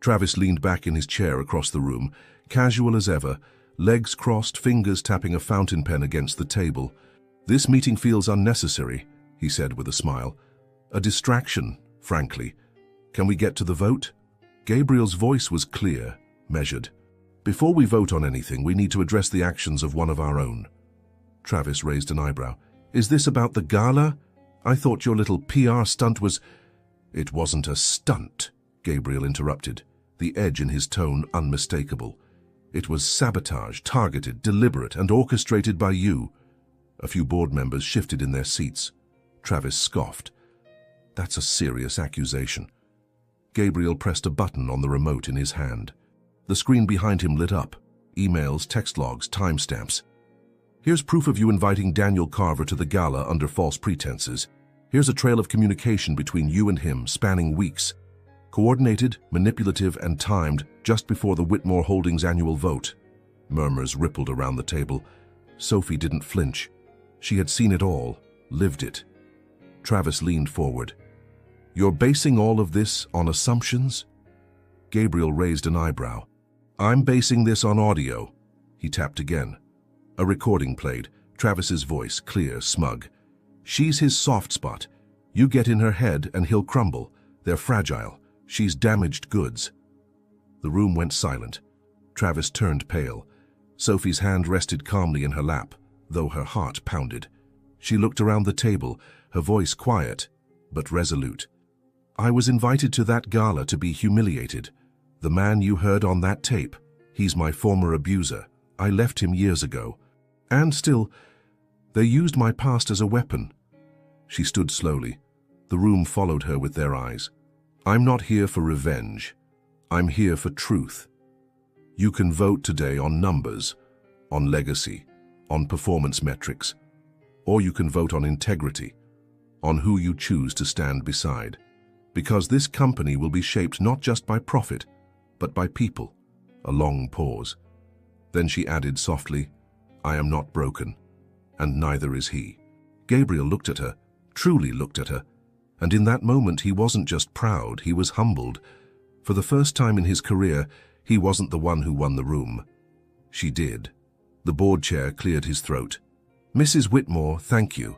Travis leaned back in his chair across the room, casual as ever, legs crossed, fingers tapping a fountain pen against the table. "This meeting feels unnecessary," he said with a smile. "A distraction, frankly. Can we get to the vote?" Gabriel's voice was clear, measured. "Before we vote on anything, we need to address the actions of one of our own." Travis raised an eyebrow. "Is this about the gala? I thought your little PR stunt was—" "It wasn't a stunt," Gabriel interrupted, the edge in his tone unmistakable. "It was sabotage, targeted, deliberate, and orchestrated by you." A few board members shifted in their seats. Travis scoffed. "That's a serious accusation." Gabriel pressed a button on the remote in his hand. The screen behind him lit up. Emails, text logs, timestamps. "Here's proof of you inviting Daniel Carver to the gala under false pretenses. Here's a trail of communication between you and him spanning weeks. Coordinated, manipulative, and timed just before the Whitmore Holdings annual vote." Murmurs rippled around the table. Sophie didn't flinch. She had seen it all, lived it. Travis leaned forward. "You're basing all of this on assumptions?" Gabriel raised an eyebrow. "I'm basing this on audio." He tapped again. A recording played, Travis's voice, clear, smug. "She's his soft spot. You get in her head and he'll crumble. They're fragile. She's damaged goods." The room went silent. Travis turned pale. Sophie's hand rested calmly in her lap, though her heart pounded. She looked around the table, her voice quiet, but resolute. "I was invited to that gala to be humiliated. The man you heard on that tape, he's my former abuser. I left him years ago. And still, they used my past as a weapon." She stood slowly. The room followed her with their eyes. "I'm not here for revenge. I'm here for truth. You can vote today on numbers, on legacy, on performance metrics, or you can vote on integrity, on who you choose to stand beside. Because this company will be shaped not just by profit, but by people." A long pause. Then she added softly, "I am not broken, and neither is he." Gabriel looked at her, truly looked at her, and in that moment he wasn't just proud, he was humbled. For the first time in his career, he wasn't the one who won the room. She did. The board chair cleared his throat. "Mrs. Whitmore, thank you.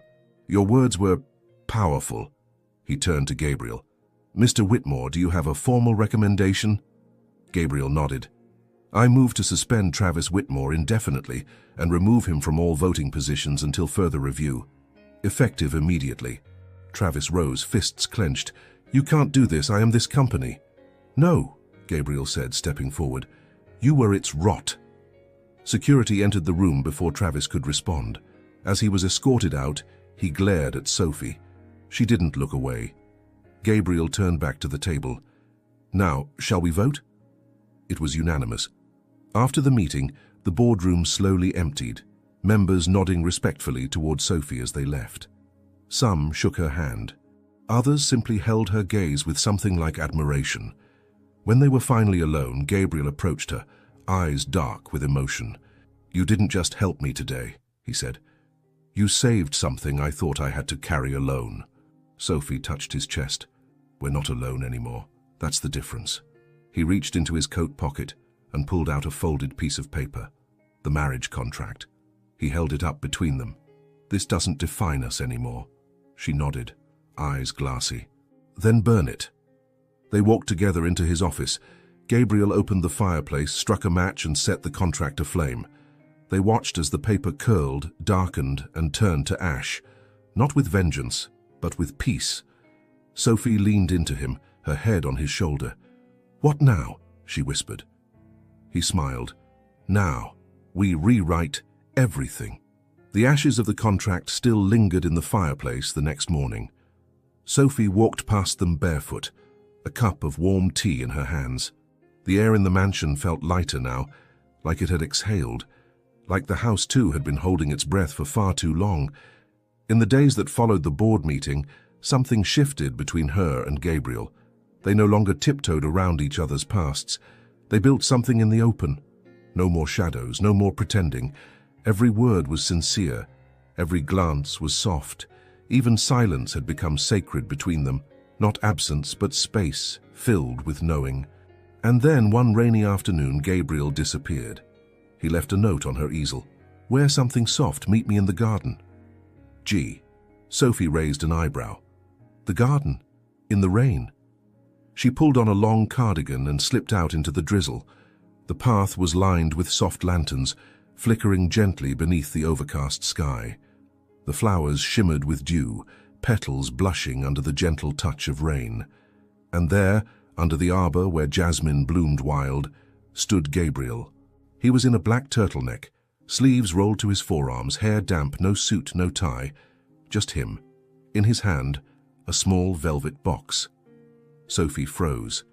Your words were powerful." He turned to Gabriel. "Mr. Whitmore, do you have a formal recommendation?" Gabriel nodded. "I move to suspend Travis Whitmore indefinitely and remove him from all voting positions until further review. Effective immediately." Travis rose, fists clenched. "You can't do this. I am this company." "No," Gabriel said, stepping forward. "You were its rot." Security entered the room before Travis could respond. As he was escorted out, he glared at Sophie. She didn't look away. Gabriel turned back to the table. "Now, shall we vote?" It was unanimous. After the meeting, the boardroom slowly emptied, members nodding respectfully toward Sophie as they left. Some shook her hand. Others simply held her gaze with something like admiration. When they were finally alone, Gabriel approached her, eyes dark with emotion. "You didn't just help me today," he said. "You saved something I thought I had to carry alone." Sophie touched his chest. "We're not alone anymore. That's the difference." He reached into his coat pocket and pulled out a folded piece of paper. The marriage contract. He held it up between them. "This doesn't define us anymore." She nodded, eyes glassy. "Then burn it." They walked together into his office. Gabriel opened the fireplace, struck a match and set the contract aflame. They watched as the paper curled, darkened and turned to ash, not with vengeance, but with peace. Sophie leaned into him, her head on his shoulder. "What now?" she whispered. He smiled. "Now, we rewrite everything." The ashes of the contract still lingered in the fireplace the next morning. Sophie walked past them barefoot, a cup of warm tea in her hands. The air in the mansion felt lighter now, like it had exhaled, like the house too had been holding its breath for far too long. In the days that followed the board meeting, something shifted between her and Gabriel. They no longer tiptoed around each other's pasts. They built something in the open. No more shadows, no more pretending. Every word was sincere. Every glance was soft. Even silence had become sacred between them. Not absence, but space, filled with knowing. And then, one rainy afternoon, Gabriel disappeared. He left a note on her easel. "Wear something soft, meet me in the garden." Gee. Sophie raised an eyebrow. The garden? In the rain? She pulled on a long cardigan and slipped out into the drizzle. The path was lined with soft lanterns, flickering gently beneath the overcast sky. The flowers shimmered with dew, petals blushing under the gentle touch of rain. And there, under the arbor where jasmine bloomed wild, stood Gabriel. He was in a black turtleneck, sleeves rolled to his forearms, hair damp, no suit, no tie, just him. In his hand, a small velvet box. Sophie froze.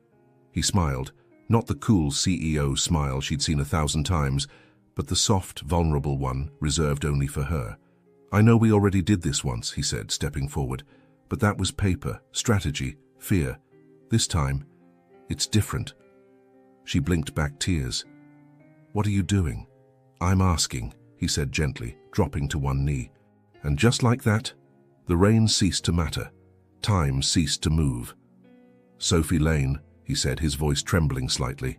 He smiled, not the cool CEO smile she'd seen 1,000 times, but the soft, vulnerable one reserved only for her. "I know we already did this once," he said, stepping forward, "but that was paper, strategy, fear. This time, it's different." She blinked back tears. "What are you doing?" "I'm asking," he said gently, dropping to one knee. And just like that, the rain ceased to matter. Time ceased to move. "Sophie Lane," he said, his voice trembling slightly,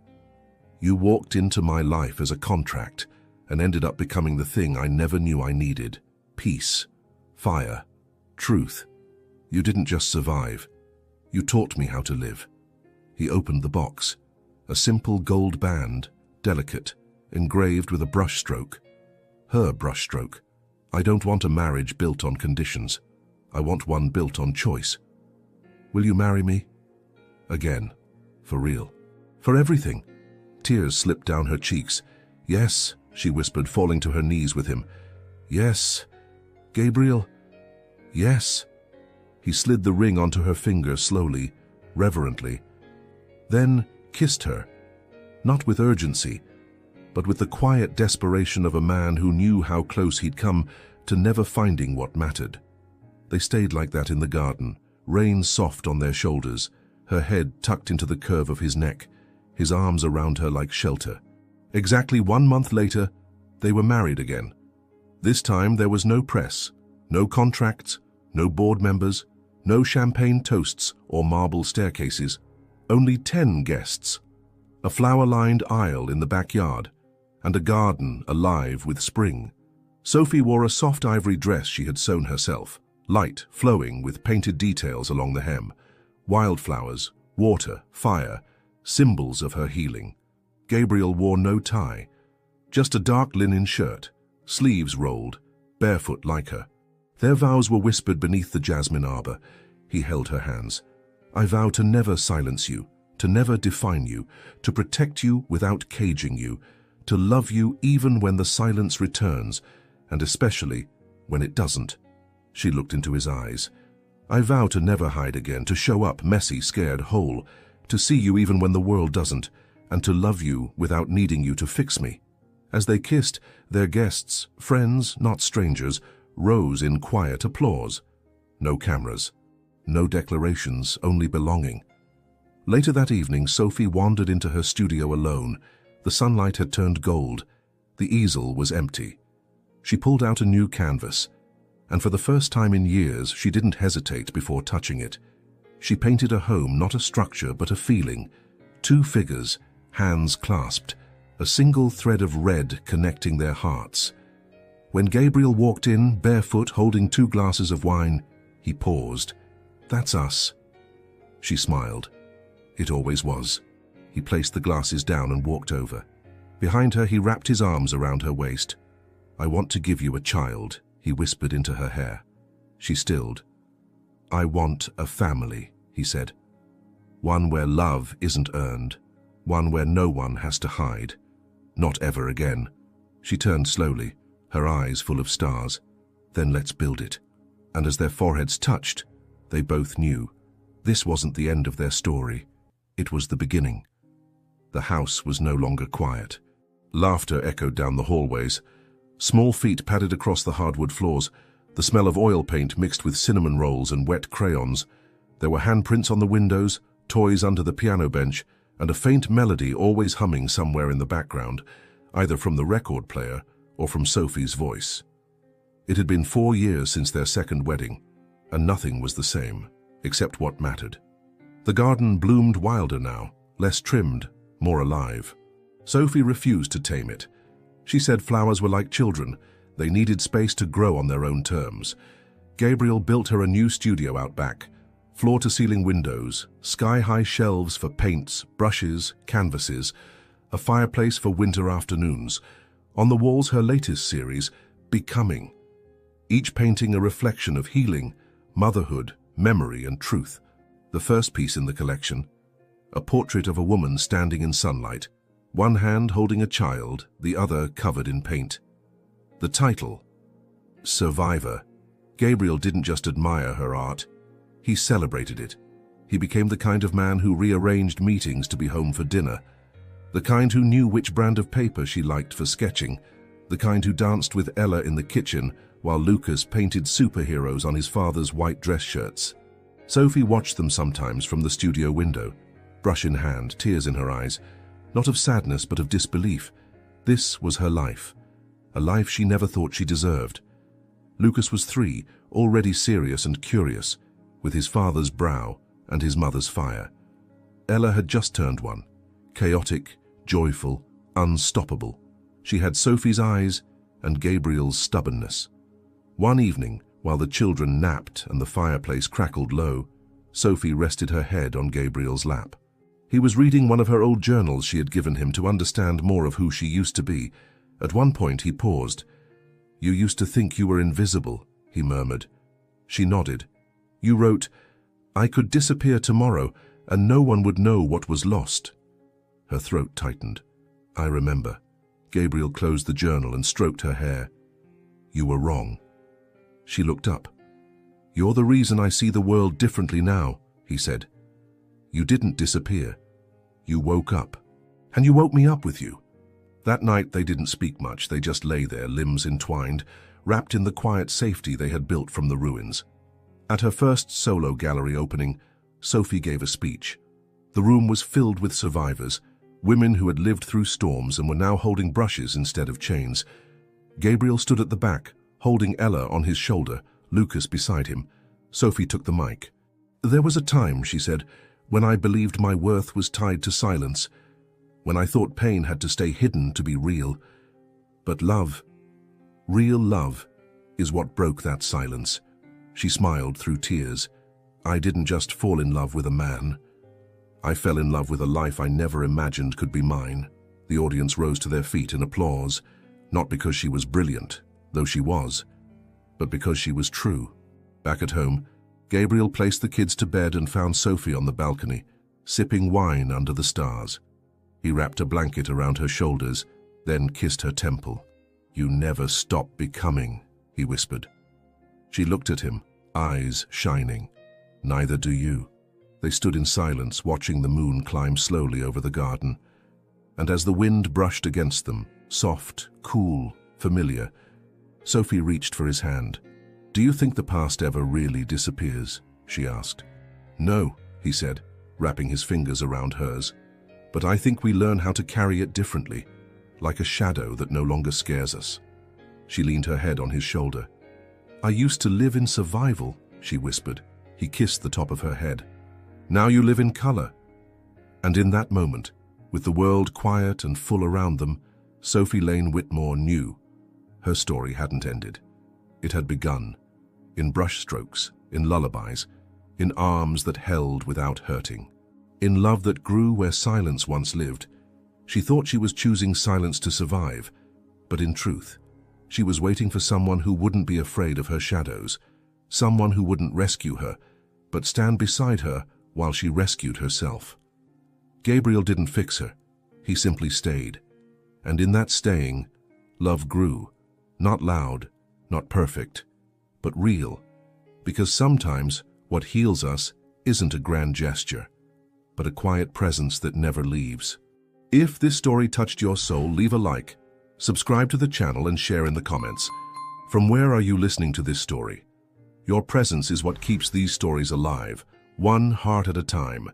"you walked into my life as a contract and ended up becoming the thing I never knew I needed. Peace, fire, truth. You didn't just survive. You taught me how to live." He opened the box. A simple gold band, delicate, engraved with a brushstroke. Her brushstroke. "I don't want a marriage built on conditions. I want one built on choice. Will you marry me?" Again. For real. For everything. Tears slipped down her cheeks. "Yes," she whispered, falling to her knees with him. "Yes. Gabriel. Yes." He slid the ring onto her finger slowly, reverently, then kissed her, not with urgency, but with the quiet desperation of a man who knew how close he'd come to never finding what mattered. They stayed like that in the garden, rain soft on their shoulders, her head tucked into the curve of his neck, his arms around her like shelter. Exactly 1 month later, they were married again. This time there was no press, no contracts, no board members, no champagne toasts or marble staircases. Only 10 guests, a flower-lined aisle in the backyard, and a garden alive with spring. Sophie wore a soft ivory dress she had sewn herself, light, flowing, with painted details along the hem. Wildflowers, water, fire, symbols of her healing. Gabriel wore no tie, just a dark linen shirt, sleeves rolled, barefoot like her. Their vows were whispered beneath the jasmine arbor. He held her hands. "I vow to never silence you, to never define you, to protect you without caging you, to love you even when the silence returns, and especially when it doesn't." She looked into his eyes. "I vow to never hide again, to show up messy, scared, whole, to see you even when the world doesn't, and to love you without needing you to fix me." As they kissed, their guests, friends, not strangers, rose in quiet applause. No cameras, no declarations, only belonging. Later that evening, Sophie wandered into her studio alone. The sunlight had turned gold. The easel was empty. She pulled out a new canvas, and for the first time in years, she didn't hesitate before touching it. She painted a home, not a structure, but a feeling. Two figures, hands clasped, a single thread of red connecting their hearts. When Gabriel walked in, barefoot, holding 2 glasses of wine, he paused. "That's us." She smiled. It always was. He placed the glasses down and walked over. Behind her, he wrapped his arms around her waist. "I want to give you a child," he whispered into her hair. She stilled. "I want a family," he said. "One where love isn't earned. One where no one has to hide. Not ever again." She turned slowly, her eyes full of stars. "Then let's build it." And as their foreheads touched, they both knew this wasn't the end of their story. It was the beginning. The house was no longer quiet. Laughter echoed down the hallways. Small feet padded across the hardwood floors, the smell of oil paint mixed with cinnamon rolls and wet crayons. There were handprints on the windows, toys under the piano bench, and a faint melody always humming somewhere in the background, either from the record player or from Sophie's voice. It had been 4 years since their second wedding, and nothing was the same, except what mattered. The garden bloomed wilder now, less trimmed, more alive. Sophie refused to tame it. She said flowers were like children. They needed space to grow on their own terms. Gabriel built her a new studio out back, floor-to-ceiling windows, sky-high shelves for paints, brushes, canvases, a fireplace for winter afternoons. On the walls, her latest series, Becoming. Each painting a reflection of healing, motherhood, memory, and truth. The first piece in the collection, a portrait of a woman standing in sunlight, one hand holding a child, the other covered in paint. The title, Survivor. Gabriel didn't just admire her art, he celebrated it. He became the kind of man who rearranged meetings to be home for dinner, the kind who knew which brand of paper she liked for sketching, the kind who danced with Ella in the kitchen while Lucas painted superheroes on his father's white dress shirts. Sophie watched them sometimes from the studio window, brush in hand, tears in her eyes, not of sadness but of disbelief. This was her life, a life she never thought she deserved. Lucas was 3, already serious and curious, with his father's brow and his mother's fire. Ella had just turned 1, chaotic, joyful, unstoppable. She had Sophie's eyes and Gabriel's stubbornness. One evening, while the children napped and the fireplace crackled low, Sophie rested her head on Gabriel's lap. He was reading one of her old journals she had given him to understand more of who she used to be. At one point he paused. "You used to think you were invisible," he murmured. She nodded. "You wrote, 'I could disappear tomorrow and no one would know what was lost.'" Her throat tightened. "I remember." Gabriel closed the journal and stroked her hair. "You were wrong." She looked up. "You're the reason I see the world differently now," he said. "You didn't disappear. You woke up. And you woke me up with you." That night they didn't speak much, they just lay there, limbs entwined, wrapped in the quiet safety they had built from the ruins. At her first solo gallery opening, Sophie gave a speech. The room was filled with survivors, women who had lived through storms and were now holding brushes instead of chains. Gabriel stood at the back, holding Ella on his shoulder, Lucas beside him. Sophie took the mic. "There was a time," she said, "when I believed my worth was tied to silence, when I thought pain had to stay hidden to be real. But love, real love, is what broke that silence." She smiled through tears. "I didn't just fall in love with a man. I fell in love with a life I never imagined could be mine." The audience rose to their feet in applause, not because she was brilliant, though she was, but because she was true. Back at home, Gabriel placed the kids to bed and found Sophie on the balcony, sipping wine under the stars. He wrapped a blanket around her shoulders, then kissed her temple. "You never stop becoming," he whispered. She looked at him, eyes shining. "Neither do you." They stood in silence, watching the moon climb slowly over the garden. And as the wind brushed against them, soft, cool, familiar, Sophie reached for his hand. "Do you think the past ever really disappears?" she asked. "No," he said, wrapping his fingers around hers. "But I think we learn how to carry it differently, like a shadow that no longer scares us." She leaned her head on his shoulder. "I used to live in survival," she whispered. He kissed the top of her head. "Now you live in color." And in that moment, with the world quiet and full around them, Sophie Lane Whitmore knew her story hadn't ended. It had begun, in brushstrokes, in lullabies, in arms that held without hurting. In love that grew where silence once lived. She thought she was choosing silence to survive, but in truth, she was waiting for someone who wouldn't be afraid of her shadows, someone who wouldn't rescue her, but stand beside her while she rescued herself. Gabriel didn't fix her, he simply stayed. And in that staying, love grew, not loud, not perfect, but real, because sometimes what heals us isn't a grand gesture, but a quiet presence that never leaves. If this story touched your soul, leave a like, subscribe to the channel and share in the comments. From where are you listening to this story? Your presence is what keeps these stories alive, one heart at a time.